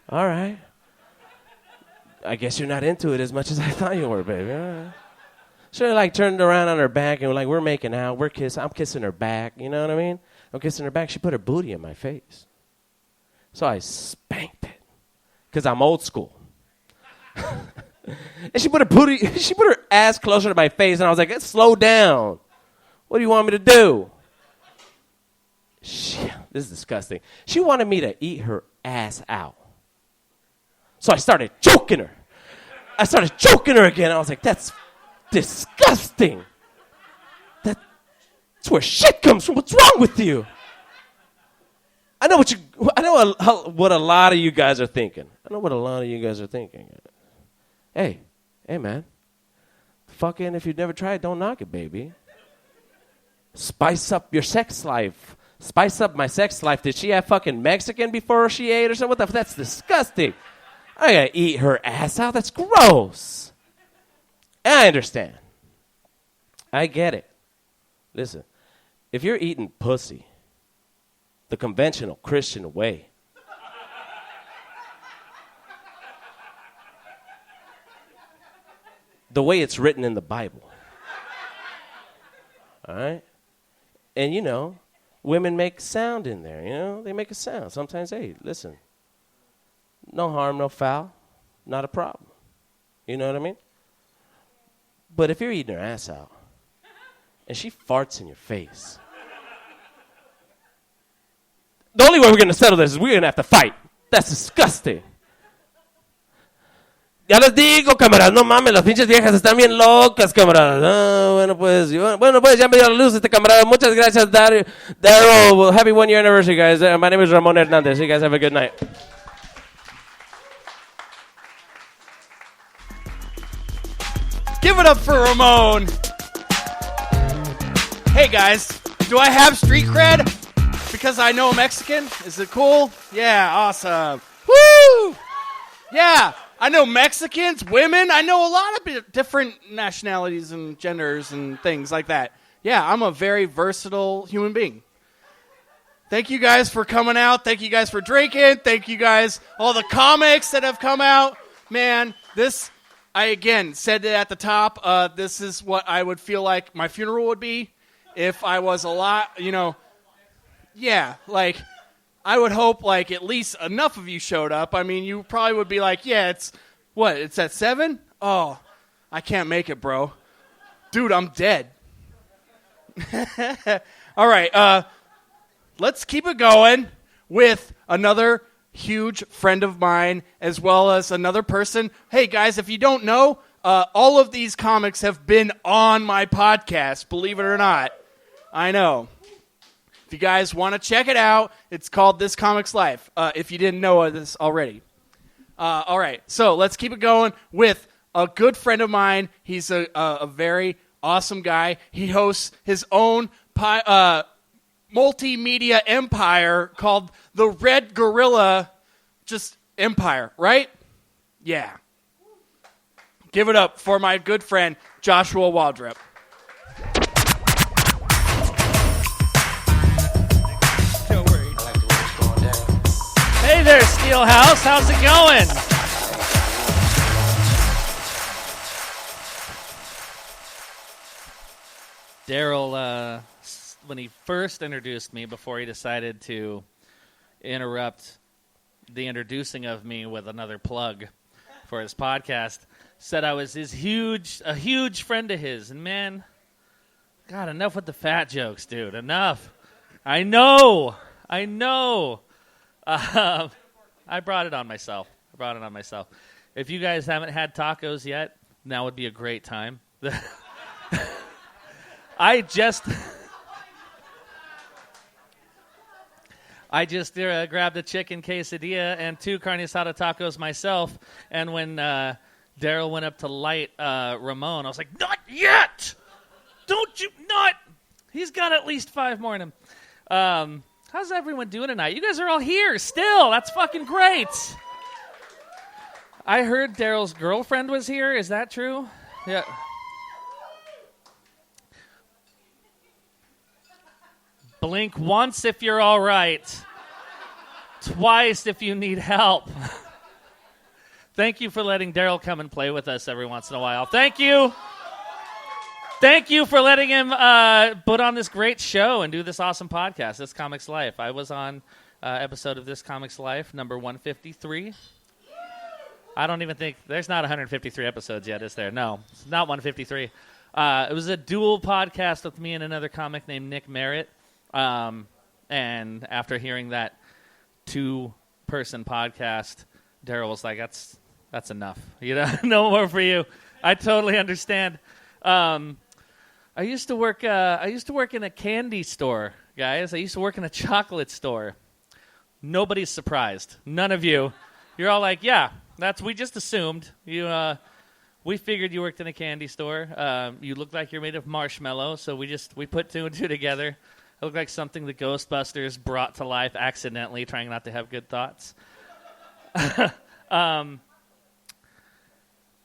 All right. I guess you're not into it as much as I thought you were, baby. All right. So turned around on her back, and we're making out. I'm kissing her back, you know what I mean? I'm kissing her back. She put her booty in my face. So I spanked it. Because I'm old school. And she put her ass closer to my face, and I was like, slow down. What do you want me to do? This is disgusting. She wanted me to eat her ass out. So I started choking her. Again. I was like, that's disgusting. That's where shit comes from. What's wrong with you? I know what a lot of you guys are thinking. Hey, man. Fucking, if you've never tried, don't knock it, baby. Spice up your sex life. Spice up my sex life. Did she have fucking Mexican before she ate or something? What the? That's disgusting. I gotta eat her ass out. That's gross. And I understand. I get it. Listen, if you're eating pussy the conventional Christian way, the way it's written in the Bible, all right? And, you know, women make sound in there, you know? They make a sound. Sometimes, hey, listen, no harm, no foul, not a problem. You know what I mean? But if you're eating her ass out and she farts in your face, the only way we're going to settle this is we're going to have to fight. That's disgusting. Ya les digo, camaradas, no mames, las pinches viejas están bien locas, camaradas. Ah, bueno, pues, ya me dio la luz este camarada. Muchas gracias, Daryl. Well, happy 1 year anniversary, guys. My name is Ramon Hernandez. You guys have a good night. Give it up for Ramon. Hey, guys, do I have street cred because I know Mexican? Is it cool? Yeah, awesome. Woo! Yeah, I know Mexicans, women. I know a lot of different nationalities and genders and things like that. Yeah, I'm a very versatile human being. Thank you guys for coming out. Thank you guys for drinking. Thank you guys, all the comics that have come out. Man, I again said it at the top. This is what I would feel like my funeral would be if I was a lot, you know. Yeah, like, I would hope, like, at least enough of you showed up. I mean, you probably would be like, yeah, it's at 7? Oh, I can't make it, bro. Dude, I'm dead. All right, let's keep it going with another huge friend of mine as well as another person. Hey, guys, if you don't know, all of these comics have been on my podcast, believe it or not. I know. If you guys want to check it out, it's called This Comic's Life, if you didn't know this already. All right, so let's keep it going with a good friend of mine. He's a very awesome guy. He hosts his own multimedia empire called the Red Gorilla just Empire, right? Yeah. Give it up for my good friend, Joshua Waldrop. Hey there, Steelhouse. How's it going? Daryl, when he first introduced me, before he decided to interrupt the introducing of me with another plug for his podcast, said I was a huge friend of his. And man, God, enough with the fat jokes, dude. Enough. I know. I brought it on myself. If you guys haven't had tacos yet, now would be a great time. I just grabbed a chicken quesadilla and 2 carne asada tacos myself. And when Daryl went up to light Ramon, I was like, not yet! Don't you not? He's got at least 5 more in him. How's everyone doing tonight? You guys are all here still. That's fucking great. I heard Daryl's girlfriend was here. Is that true? Yeah. Blink once if you're all right. Twice if you need help. Thank you for letting Daryl come and play with us every once in a while. Thank you. Thank you for letting him put on this great show and do this awesome podcast, This Comics Life. I was on episode of This Comics Life, number 153. I don't even think, there's not 153 episodes yet, is there? No, it's not 153. It was a dual podcast with me and another comic named Nick Merritt. And after hearing that 2-person podcast, Daryl was like, that's enough. You know, no more for you. I totally understand. I used to work in a candy store, guys. I used to work in a chocolate store. Nobody's surprised. None of you. You're all like, yeah, we just assumed. We figured you worked in a candy store. You look like you're made of marshmallow, so we put 2 and 2 together. I look like something the Ghostbusters brought to life accidentally, trying not to have good thoughts.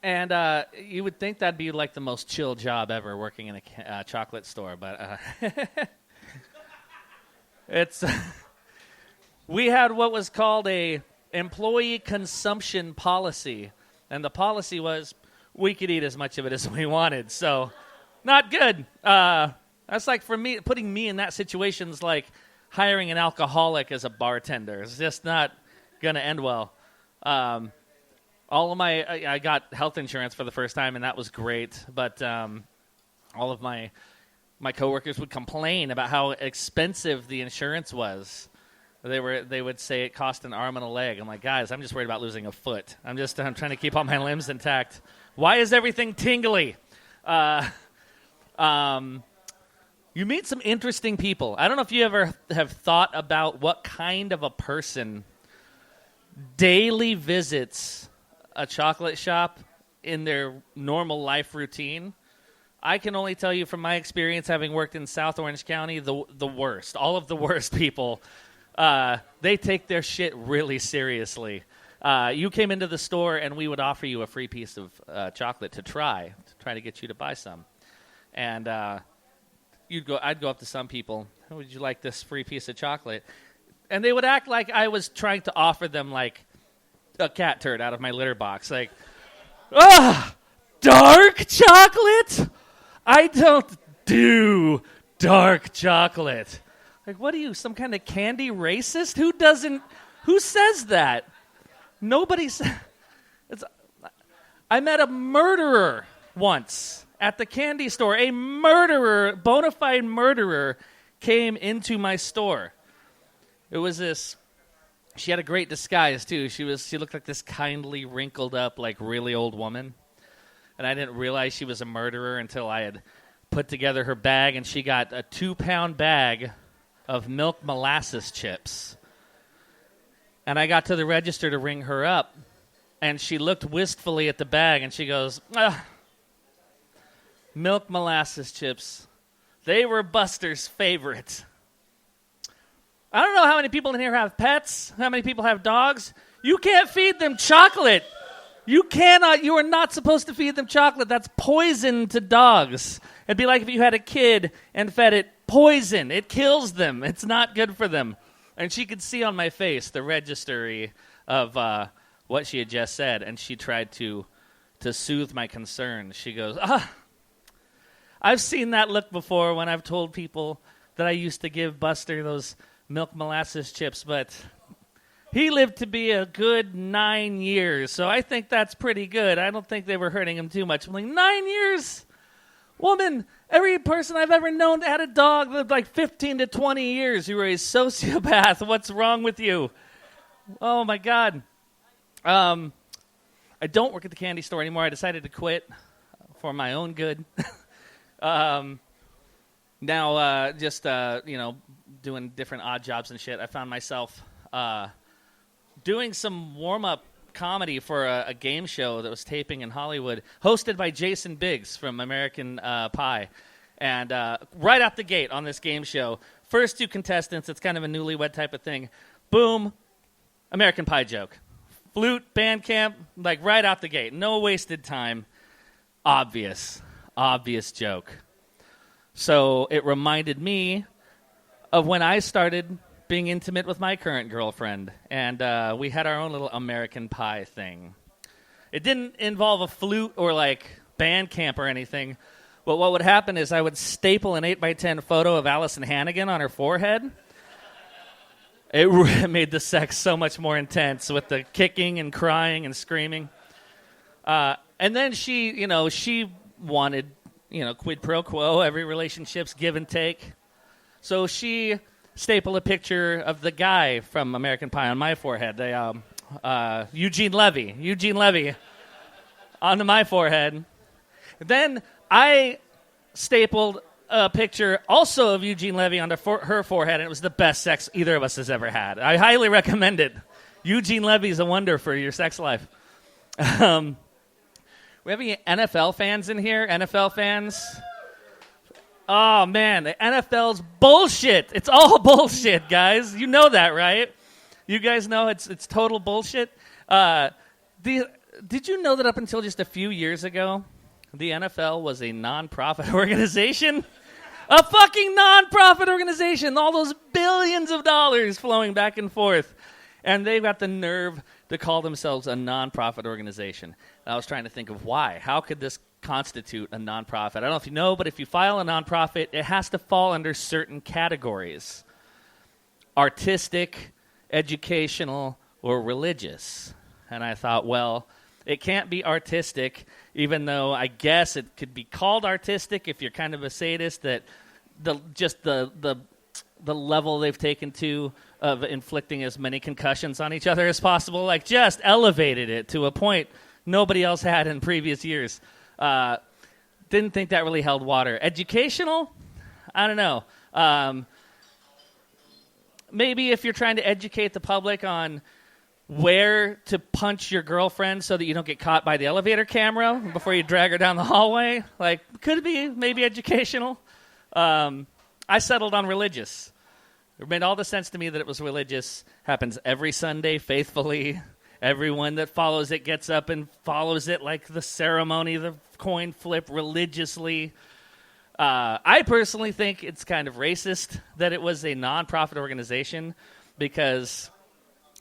And you would think that'd be like the most chill job ever, working in a chocolate store, but it's we had what was called a employee consumption policy, and the policy was we could eat as much of it as we wanted. So, not good. That's like for me, putting me in that situation is like hiring an alcoholic as a bartender. It's just not gonna end well. I got health insurance for the first time, and that was great. But all of my coworkers would complain about how expensive the insurance was. They would say it cost an arm and a leg. I'm like, guys, I'm just worried about losing a foot. I'm trying to keep all my limbs intact. Why is everything tingly? You meet some interesting people. I don't know if you ever have thought about what kind of a person daily visits a chocolate shop in their normal life routine. I can only tell you from my experience, having worked in South Orange County, the worst. All of the worst people, they take their shit really seriously. You came into the store, and we would offer you a free piece of chocolate to try to get you to buy some. And I'd go up to some people, would you like this free piece of chocolate? And they would act like I was trying to offer them, like, a cat turd out of my litter box. Like, dark chocolate? I don't do dark chocolate. Like, what are you, some kind of candy racist? Who says that? Nobody says. I met a murderer once at the candy store. A murderer, bona fide murderer, came into my store. It was this. She had a great disguise too. She looked like this kindly, wrinkled up, like really old woman. And I didn't realize she was a murderer until I had put together her bag, and she got a 2-pound bag of milk molasses chips. And I got to the register to ring her up, and she looked wistfully at the bag, and she goes, milk molasses chips. They were Buster's favorite. I don't know how many people in here have pets, how many people have dogs. You can't feed them chocolate. You are not supposed to feed them chocolate. That's poison to dogs. It'd be like if you had a kid and fed it poison. It kills them. It's not good for them. And she could see on my face the registry of what she had just said, and she tried to soothe my concerns. She goes, I've seen that look before when I've told people that I used to give Buster those milk molasses chips, but he lived to be a good 9 years, so I think that's pretty good. I don't think they were hurting him too much. I'm like, 9 years? Woman, every person I've ever known that had a dog lived like 15 to 20 years. You were a sociopath. What's wrong with you? Oh, my God. I don't work at the candy store anymore. I decided to quit for my own good. Now, just, doing different odd jobs and shit. I found myself doing some warm-up comedy for a game show that was taping in Hollywood, hosted by Jason Biggs from American Pie. And right out the gate on this game show, first two contestants, it's kind of a newlywed type of thing. Boom, American Pie joke. Flute, band camp, like right out the gate. No wasted time. Obvious joke. So it reminded me of when I started being intimate with my current girlfriend, and we had our own little American Pie thing. It didn't involve a flute or like band camp or anything, but what would happen is I would staple an 8x10 photo of Allison Hannigan on her forehead. It made the sex so much more intense with the kicking and crying and screaming. And then she wanted, quid pro quo, every relationship's give and take. So she stapled a picture of the guy from American Pie on my forehead. Eugene Levy onto my forehead. Then I stapled a picture also of Eugene Levy onto her forehead, and it was the best sex either of us has ever had. I highly recommend it. Eugene Levy's a wonder for your sex life. We have any NFL fans in here? NFL fans? Oh, man, the NFL's bullshit. It's all bullshit, guys. You know that, right? You guys know it's total bullshit. Did you know that up until just a few years ago, the NFL was a non-profit organization? A fucking non-profit organization. All those billions of dollars flowing back and forth. And they've got the nerve to call themselves a non-profit organization. And I was trying to think of why. How could this constitute a non-profit? I don't know if you know, but if you file a non-profit, it has to fall under certain categories. Artistic, educational, or religious. And I thought, well, it can't be artistic, even though I guess it could be called artistic if you're kind of a sadist, that the level they've taken to of inflicting as many concussions on each other as possible, like just elevated it to a point nobody else had in previous years. Didn't think that really held water. Educational? I don't know. Maybe if you're trying to educate the public on where to punch your girlfriend so that you don't get caught by the elevator camera before you drag her down the hallway. Like, could be, maybe educational. I settled on religious. It made all the sense to me that it was religious. Happens every Sunday faithfully. Everyone that follows it gets up and follows it like the ceremony, the coin flip religiously. I personally think it's kind of racist that it was a non-profit organization, because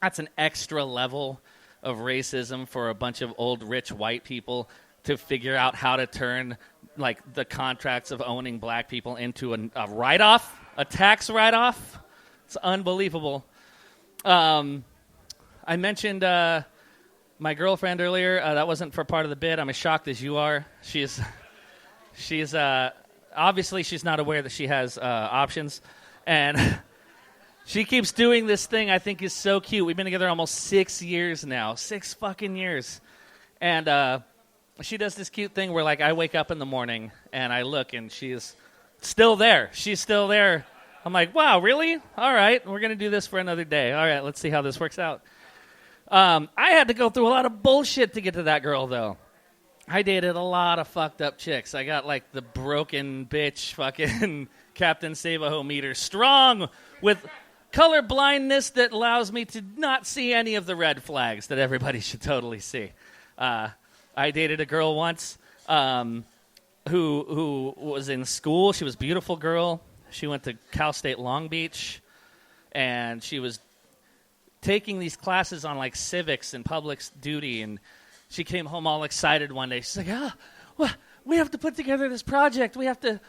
that's an extra level of racism for a bunch of old, rich white people to figure out how to turn like the contracts of owning black people into a write-off, a tax write-off. It's unbelievable. I mentioned my girlfriend earlier. That wasn't for part of the bid. I'm as shocked as you are. She's obviously she's not aware that she has options, and she keeps doing this thing I think is so cute. We've been together almost 6 years now. 6 fucking years. And she does this cute thing where, like, I wake up in the morning and I look and she's still there. She's still there. I'm like, wow, really? All right, we're going to do this for another day. All right, let's see how this works out. I had to go through a lot of bullshit to get to that girl, though. I dated a lot of fucked up chicks. I got, like, the broken bitch fucking Captain Save-A-Ho meter strong with color blindness that allows me to not see any of the red flags that everybody should totally see. I dated a girl once who was in school. She was a beautiful girl. She went to Cal State Long Beach, and she was taking these classes on like civics and public duty, and she came home all excited one day. She's like, well, we have to put together this project. We have to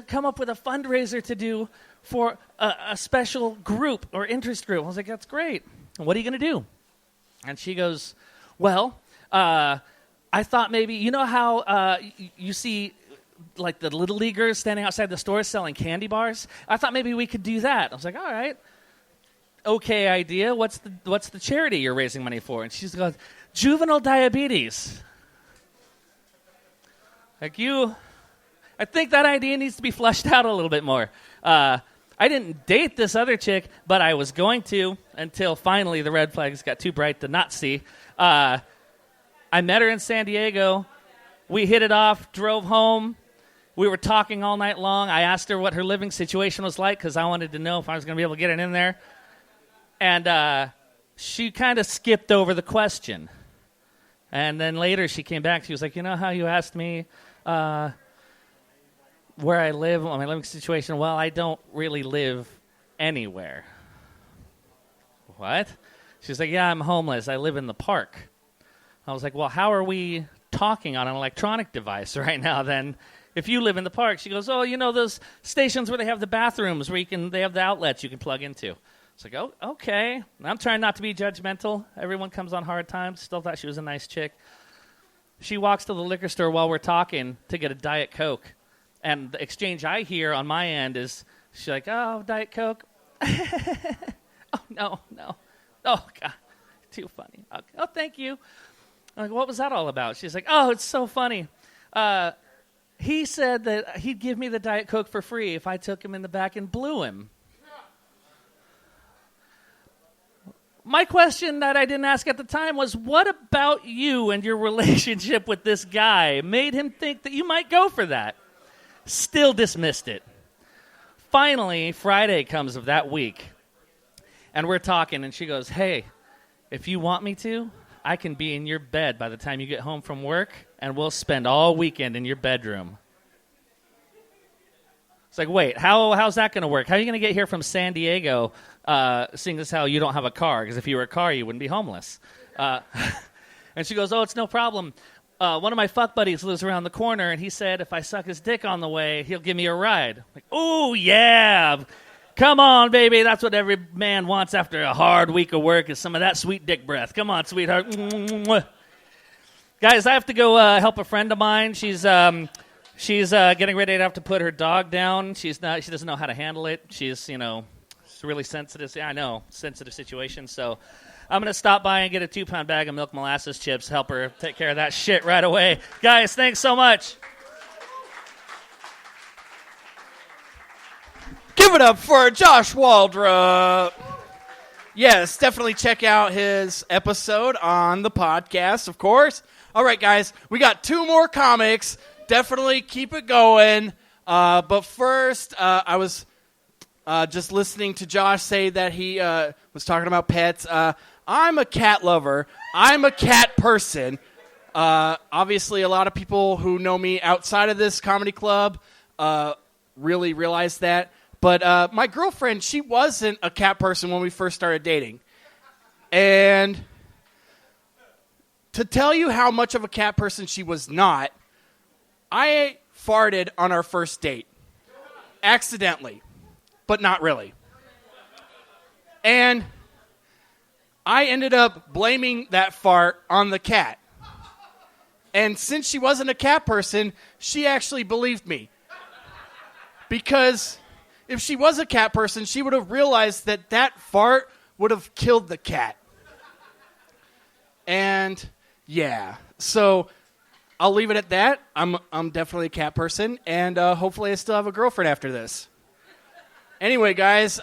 come up with a fundraiser to do for a special group or interest group. I was like, that's great. What are you going to do? And she goes, well, I thought maybe, you know how you see like the little leaguers standing outside the store selling candy bars? I thought maybe we could do that. I was like, all right. Okay idea. What's the charity you're raising money for? And she's going, juvenile diabetes. I think that idea needs to be fleshed out a little bit more. I didn't date this other chick, but I was going to until finally the red flags got too bright to not see. I met her in San Diego. We hit it off, drove home. We were talking all night long. I asked her what her living situation was like because I wanted to know if I was going to be able to get it in there. And she kind of skipped over the question. And then later she came back. She was like, you know how you asked me where I live, my living situation? Well, I don't really live anywhere. What? She's like, yeah, I'm homeless. I live in the park. I was like, well, how are we talking on an electronic device right now then? If you live in the park, she goes, oh, you know those stations where they have the bathrooms where they have the outlets you can plug into. It's like, oh, okay. I'm trying not to be judgmental. Everyone comes on hard times. Still thought she was a nice chick. She walks to the liquor store while we're talking to get a Diet Coke. And the exchange I hear on my end is, she's like, oh, Diet Coke. Oh, no. Oh, God. Too funny. Okay. Oh, thank you. I'm like, what was that all about? She's like, oh, it's so funny. He said that he'd give me the Diet Coke for free if I took him in the back and blew him. My question that I didn't ask at the time was, what about you and your relationship with this guy made him think that you might go for that? Still dismissed it. Finally, Friday comes of that week, and we're talking, and she goes, hey, if you want me to, I can be in your bed by the time you get home from work, and we'll spend all weekend in your bedroom. It's like, wait, how's that going to work? How are you going to get here from San Diego, seeing as how you don't have a car? Because if you were a car, you wouldn't be homeless. And she goes, oh, it's no problem. One of my fuck buddies lives around the corner, and he said if I suck his dick on the way, he'll give me a ride. I'm like, oh, yeah. Come on, baby. That's what every man wants after a hard week of work is some of that sweet dick breath. Come on, sweetheart. Guys, I have to go help a friend of mine. She's getting ready to have to put her dog down. She doesn't know how to handle it. She's really sensitive. Yeah, I know, sensitive situation. So I'm going to stop by and get a 2-pound bag of milk molasses chips, help her take care of that shit right away. Guys, thanks so much. Give it up for Josh Waldrop. Yes, definitely check out his episode on the podcast, of course. All right, guys, we got 2 more comics. Definitely keep it going. But first, I was just listening to Josh say that he was talking about pets. I'm a cat lover. I'm a cat person. Obviously, a lot of people who know me outside of this comedy club really realize that. But my girlfriend, she wasn't a cat person when we first started dating. And to tell you how much of a cat person she was not, I farted on our first date. Accidentally. But not really. And I ended up blaming that fart on the cat. And since she wasn't a cat person, she actually believed me. Because if she was a cat person, she would have realized that that fart would have killed the cat. And yeah, so I'll leave it at that. I'm definitely a cat person, and hopefully I still have a girlfriend after this. Anyway, guys,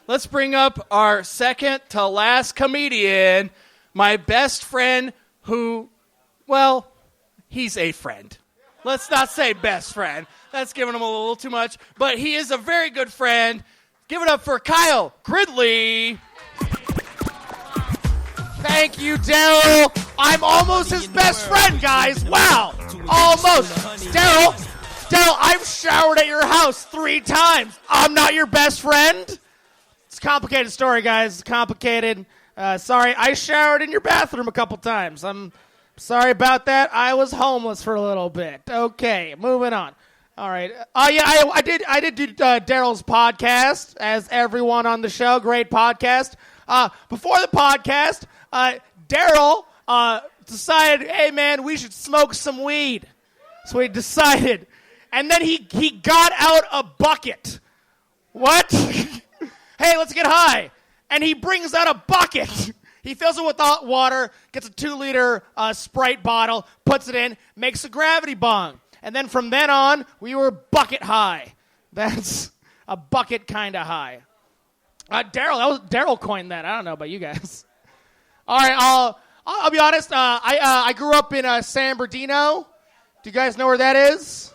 let's bring up our second to last comedian, my best friend who, well, he's a friend. Let's not say best friend. That's giving him a little too much, but he is a very good friend. Give it up for Kyle Gridley. Thank you, Daryl. I'm almost his best friend, guys. Wow. Almost. Daryl, I've showered at your house 3 times. I'm not your best friend? It's a complicated story, guys. It's complicated. Sorry, I showered in your bathroom a couple times. I'm sorry about that. I was homeless for a little bit. Okay, moving on. All right. I did do Daryl's podcast, as everyone on the show. Great podcast. Before the podcast, Daryl decided, hey, man, we should smoke some weed. So he decided. And then he got out a bucket. What? Hey, let's get high. And he brings out a bucket. He fills it with hot water, gets a 2-liter Sprite bottle, puts it in, makes a gravity bong. And then from then on, we were bucket high. That's a bucket kind of high. Daryl coined that. I don't know about you guys. All right, I'll be honest. I grew up in San Bernardino. Do you guys know where that is?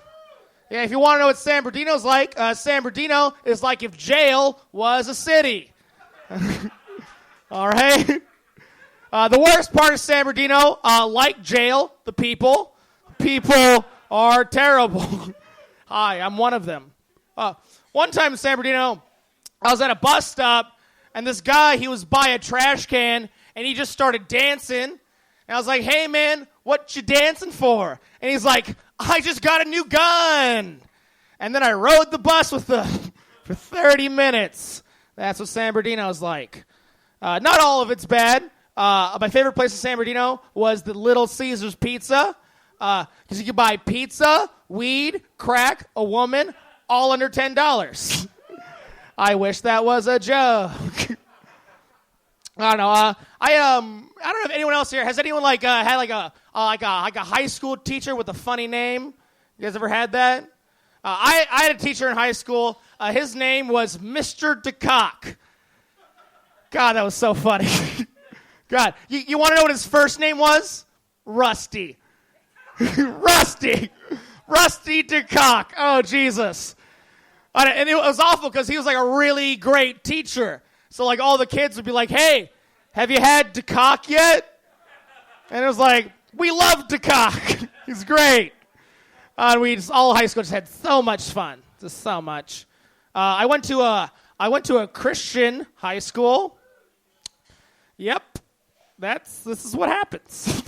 Yeah, if you want to know what San Bernardino's like, San Bernardino is like if jail was a city. All right. The worst part of San Bernardino, like jail, the people are terrible. Hi, I'm one of them. One time in San Bernardino, I was at a bus stop, and this guy, he was by a trash can, and he just started dancing. And I was like, hey, man, what you dancing for? And he's like, I just got a new gun. And then I rode the bus with him for 30 minutes. That's what San Bernardino's like. Not all of it's bad. My favorite place in San Bernardino was the Little Caesars Pizza. Because you could buy pizza, weed, crack, a woman, all under $10. I wish that was a joke. I don't know. I don't know if anyone else here has anyone had like a high school teacher with a funny name. You guys ever had that? I had a teacher in high school. His name was Mr. DeCock. God, that was so funny. God, you want to know what his first name was? Rusty. Rusty DeCock. Oh, Jesus. And it was awful because he was like a really great teacher. So like all the kids would be like, hey, have you had DeCock yet? And it was like, we love DeCock. He's great. And all high school just had so much fun. Just so much. I went to a Christian high school. Yep. This is what happens.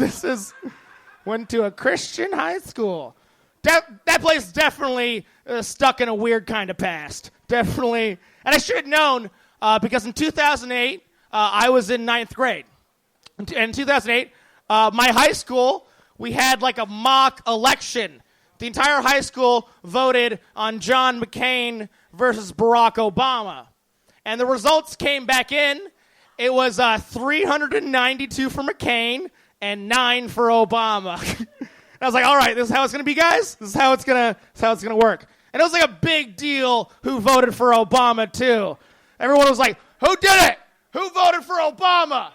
Went to a Christian high school. That place definitely stuck in a weird kind of past. Definitely. And I should have known because in 2008, I was in 9th grade. In 2008, my high school, we had like a mock election. The entire high school voted on John McCain versus Barack Obama. And the results came back in. It was 392 for McCain and 9 for Obama. I was like, all right, this is how it's going to be, guys? This is how it's going to work. And it was like a big deal who voted for Obama, too. Everyone was like, who did it? Who voted for Obama?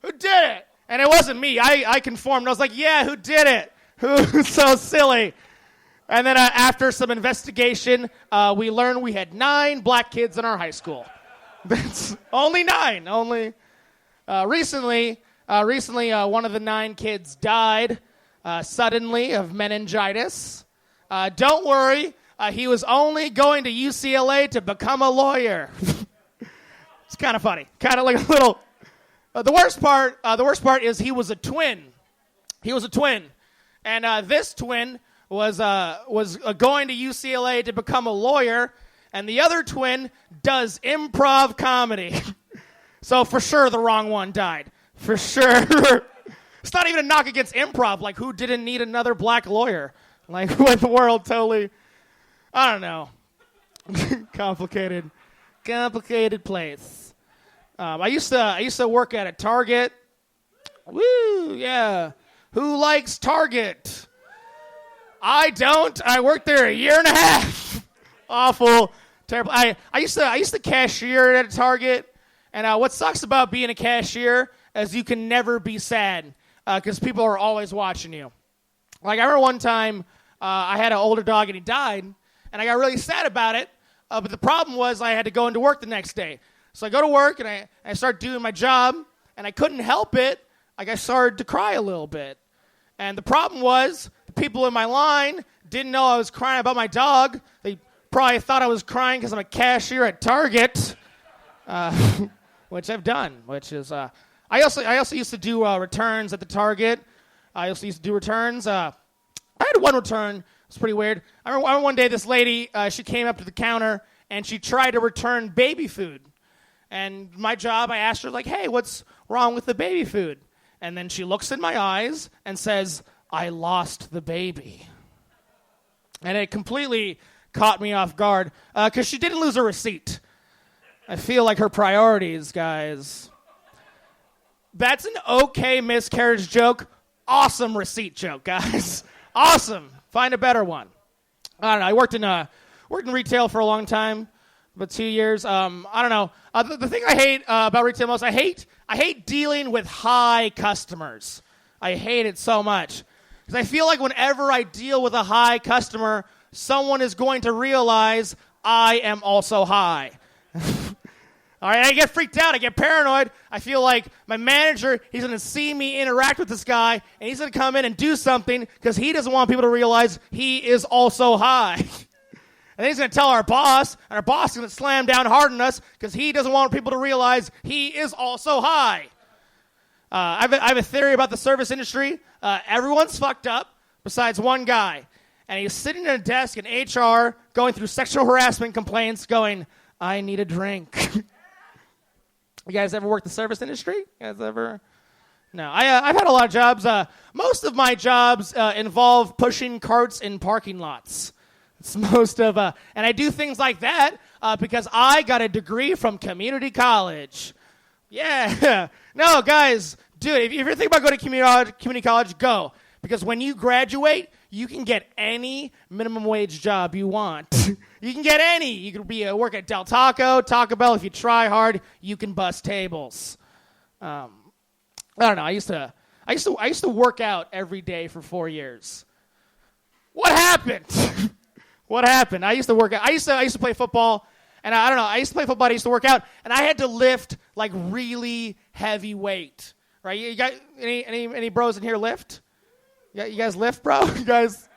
Who did it? And it wasn't me. I conformed. I was like, yeah, who did it? Who's so silly? And then after some investigation, we learned we had 9 black kids in our high school. That's only 9. Recently, one of the 9 kids died suddenly of meningitis. Don't worry, he was only going to UCLA to become a lawyer. It's kind of funny, kind of like a little. The worst part is he was a twin. And this twin was going to UCLA to become a lawyer, and the other twin does improv comedy. So for sure the wrong one died. For sure. It's not even a knock against improv. Like, who didn't need another black lawyer? Like, when the world totally, I don't know. Complicated place. I used to work at a Target. Woo, yeah. Who likes Target? I don't. I worked there a year and a half. Awful, terrible. I used to cashier at a Target, and what sucks about being a cashier is you can never be sad because people are always watching you. Like, I remember one time I had an older dog and he died, and I got really sad about it But the problem was I had to go into work the next day. So I go to work, and I start doing my job, and I couldn't help it. Like, I started to cry a little bit. And the problem was the people in my line didn't know I was crying about my dog. They probably thought I was crying because I'm a cashier at Target, which I've done, which is... I also used to do returns at the Target. I also used to do returns. I had one return. It was pretty weird. I remember one day this lady, she came up to the counter, and she tried to return baby food. And my job, I asked her, like, hey, what's wrong with the baby food? And then she looks in my eyes and says, I lost the baby. And it completely caught me off guard because she didn't lose her receipt. I feel like her priorities, guys. That's an okay miscarriage joke. Awesome receipt joke, guys. Awesome. Find a better one. I don't know. I worked in retail for a long time, about 2 years. I don't know. The thing I hate about retail most, I hate dealing with high customers. I hate it so much because I feel like whenever I deal with a high customer, someone is going to realize I am also high. All right, I get freaked out. I get paranoid. I feel like my manager, he's going to see me interact with this guy, and he's going to come in and do something because he doesn't want people to realize he is also high. And then he's going to tell our boss, and our boss is going to slam down hard on us because he doesn't want people to realize he is also high. I have a theory about the service industry. Everyone's fucked up besides one guy. And he's sitting at a desk in HR going through sexual harassment complaints going, I need a drink. You guys ever worked the service industry? You guys ever? No. I've had a lot of jobs. Most of my jobs involve pushing carts in parking lots. It's most of, and I do things like that because I got a degree from community college. Yeah. No, guys, dude, if you're thinking about going to community college, go. Because when you graduate, you can get any minimum wage job you want. You can get any. You can work at Del Taco, Taco Bell. If you try hard, you can bust tables. I don't know. I used to work out every day for 4 years. What happened? What happened? I used to work out. I used to play football, and I don't know. I used to play football. I used to work out, and I had to lift like really heavy weight. Right? You got any bros in here lift? You guys lift, bro? You guys.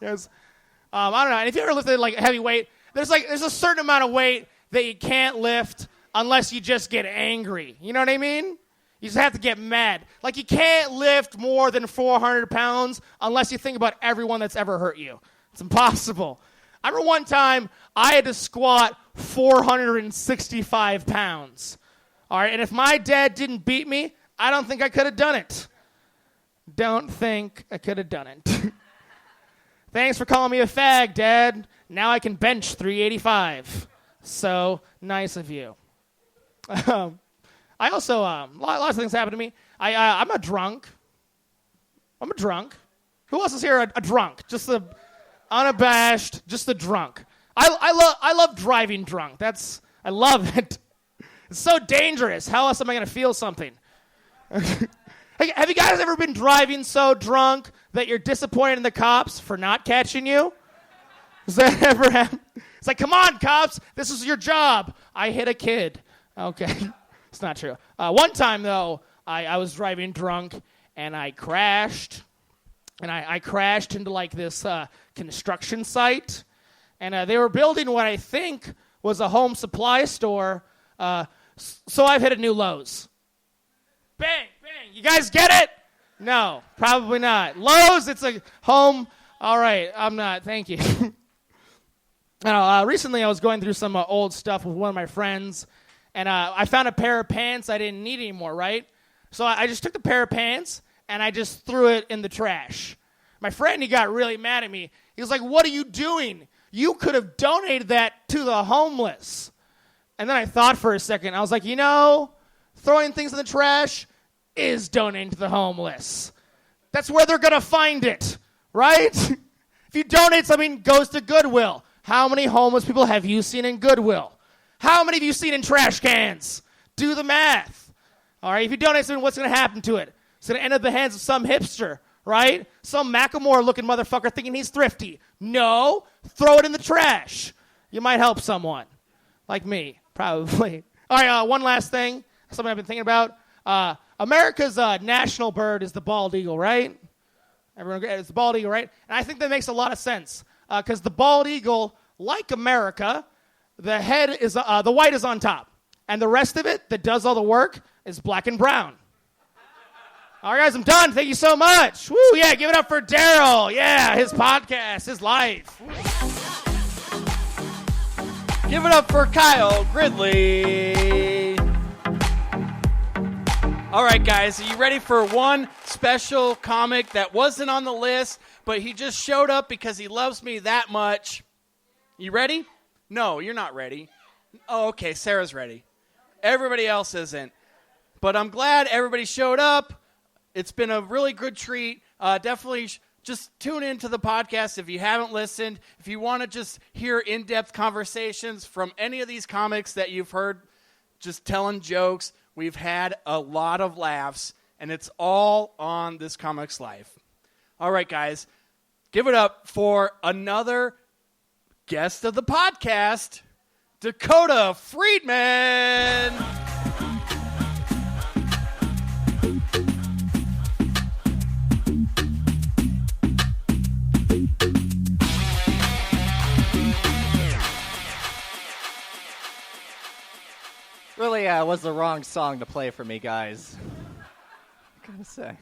I don't know. And if you ever lifted like heavy weight, there's a certain amount of weight that you can't lift unless you just get angry. You know what I mean? You just have to get mad. Like you can't lift more than 400 pounds unless you think about everyone that's ever hurt you. It's impossible. I remember one time I had to squat 465 pounds. All right, and if my dad didn't beat me, I don't think I could have done it. Don't think I could have done it. Thanks for calling me a fag, Dad. Now I can bench 385. So nice of you. I also, lots of things happen to me. I'm a drunk. I'm a drunk. Who else is here a drunk? Just the unabashed, just the drunk. I love driving drunk. I love it. It's so dangerous. How else am I going to feel something? Have you guys ever been driving so drunk that you're disappointed in the cops for not catching you? Does that ever happen? It's like, come on, cops, this is your job. I hit a kid. Okay, it's not true. One time, though, I was driving drunk, and I crashed. And I crashed into, like, this construction site. And they were building what I think was a home supply store. So I've hit a new Lowe's. Bang, bang. You guys get it? No, probably not. Lowe's, it's a home. All right, I'm not. Thank you. Recently, I was going through some old stuff with one of my friends, and I found a pair of pants I didn't need anymore, right? So I just took the pair of pants, and I just threw it in the trash. My friend, he got really mad at me. He was like, what are you doing? You could have donated that to the homeless. And then I thought for a second. I was like, throwing things in the trash is donating to the homeless. That's where they're going to find it, right? If you donate something, it goes to Goodwill. How many homeless people have you seen in Goodwill? How many have you seen in trash cans? Do the math. All right, if you donate something, what's going to happen to it? It's going to end up in the hands of some hipster, right? Some Macklemore-looking motherfucker thinking he's thrifty. No, throw it in the trash. you might help someone. Like me, probably. All right, one last thing. Something I've been thinking about. America's national bird is the bald eagle, right? Everyone agrees? It's the bald eagle, right? And I think that makes a lot of sense because the bald eagle, like America, the head is the white is on top, and the rest of it that does all the work is black and brown. All right, guys, I'm done. Thank you so much. Woo, yeah, give it up for Daryl. Yeah, his podcast, his life. Give it up for Kyle Gridley. All right, guys, are you ready for one special comic that wasn't on the list, but he just showed up because he loves me that much? You ready? No, you're not ready. Oh, okay, Sarah's ready. Everybody else isn't. But I'm glad everybody showed up. It's been a really good treat. Definitely just tune into the podcast if you haven't listened. If you want to just hear in-depth conversations from any of these comics that you've heard just telling jokes, we've had a lot of laughs, and it's all on This Comic's Life. All right, guys, give it up for another guest of the podcast, Dakota Freeman. Really was the wrong song to play for me, guys. I gotta say.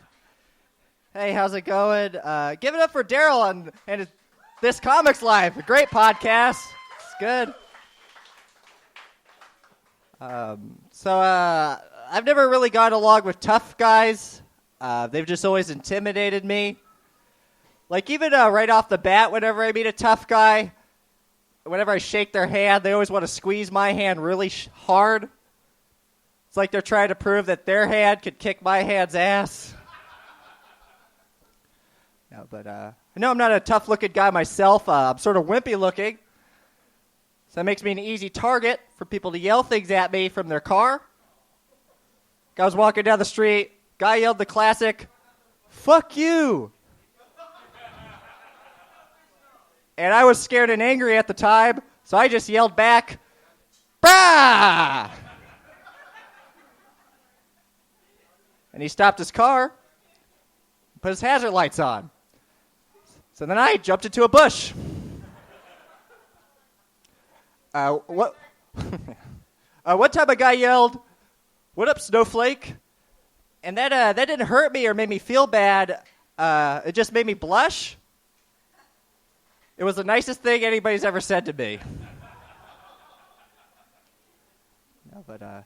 Hey, how's it going? Give it up for Daryl and This Comic's Life, a great podcast. It's good. I've never really gone along with tough guys. They've just always intimidated me. Like even right off the bat, whenever I meet a tough guy, whenever I shake their hand, they always want to squeeze my hand really hard. It's like they're trying to prove that their hand could kick my hand's ass. No, but I know I'm not a tough-looking guy myself. I'm sort of wimpy-looking. So that makes me an easy target for people to yell things at me from their car. I was walking down the street. Guy yelled the classic, "Fuck you." And I was scared and angry at the time, so I just yelled back, "Brah!" And he stopped his car, put his hazard lights on. So then I jumped into a bush. One time a guy yelled, "What up, snowflake?" And that didn't hurt me or made me feel bad. It just made me blush. It was the nicest thing anybody's ever said to me. No, but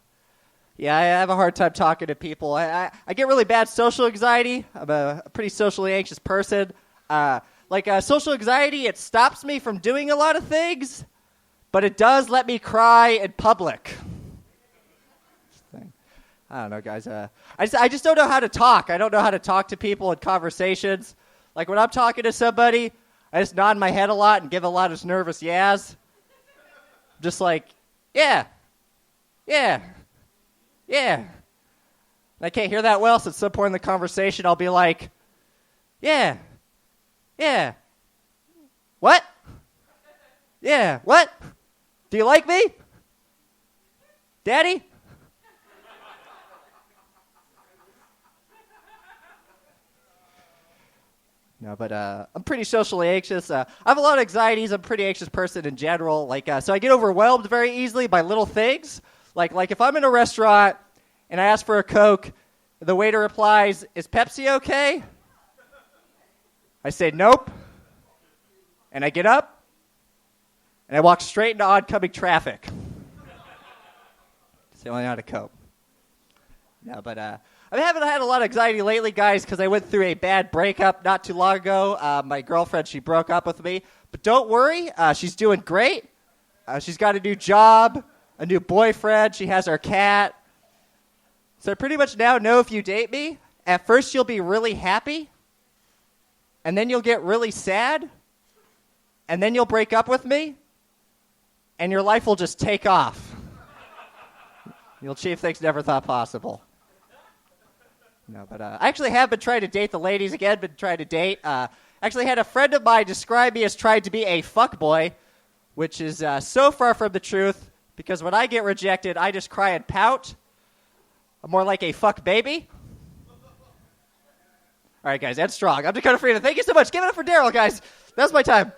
yeah, I have a hard time talking to people. I get really bad social anxiety. I'm a pretty socially anxious person. Social anxiety, it stops me from doing a lot of things, but it does let me cry in public. I don't know, guys. I just don't know how to talk. I don't know how to talk to people in conversations. Like when I'm talking to somebody, I just nod my head a lot and give a lot of nervous yas. Just like, yeah. And I can't hear that well, so at some point in the conversation, I'll be like, yeah. What? Yeah, what? Do you like me? Daddy? No, but I'm pretty socially anxious. I have a lot of anxieties. I'm a pretty anxious person in general. So I get overwhelmed very easily by little things. Like if I'm in a restaurant and I ask for a Coke, the waiter replies, "Is Pepsi okay?" I say, "Nope." And I get up and I walk straight into oncoming traffic. It's the only out of Coke. No, but I haven't had a lot of anxiety lately, guys, because I went through a bad breakup not too long ago. My girlfriend, she broke up with me. But don't worry, she's doing great. She's got a new job, a new boyfriend. She has our cat. So I pretty much now know if you date me, at first you'll be really happy, and then you'll get really sad, and then you'll break up with me, and your life will just take off. You'll achieve things never thought possible. No, but I actually have been trying to date the ladies again, actually had a friend of mine describe me as trying to be a fuckboy, which is so far from the truth because when I get rejected, I just cry and pout. I'm more like a fuck baby. All right, guys, that's strong. I'm Dakota Freeman. Thank you so much. Give it up for Daryl, guys. That's my time.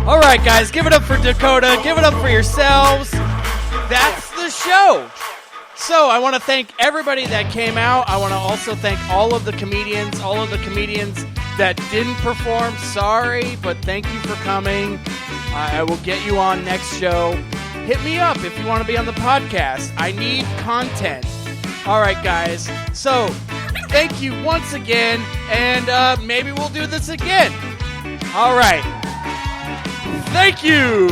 All right, guys, give it up for Dakota. Give it up for yourselves. That's the show. So I want to thank everybody that came out. I want to also thank all of the comedians that didn't perform. Sorry, but thank you for coming. I will get you on next show. Hit me up if you want to be on the podcast. I need content. All right, guys. So thank you once again, and maybe we'll do this again. All right. Thank you.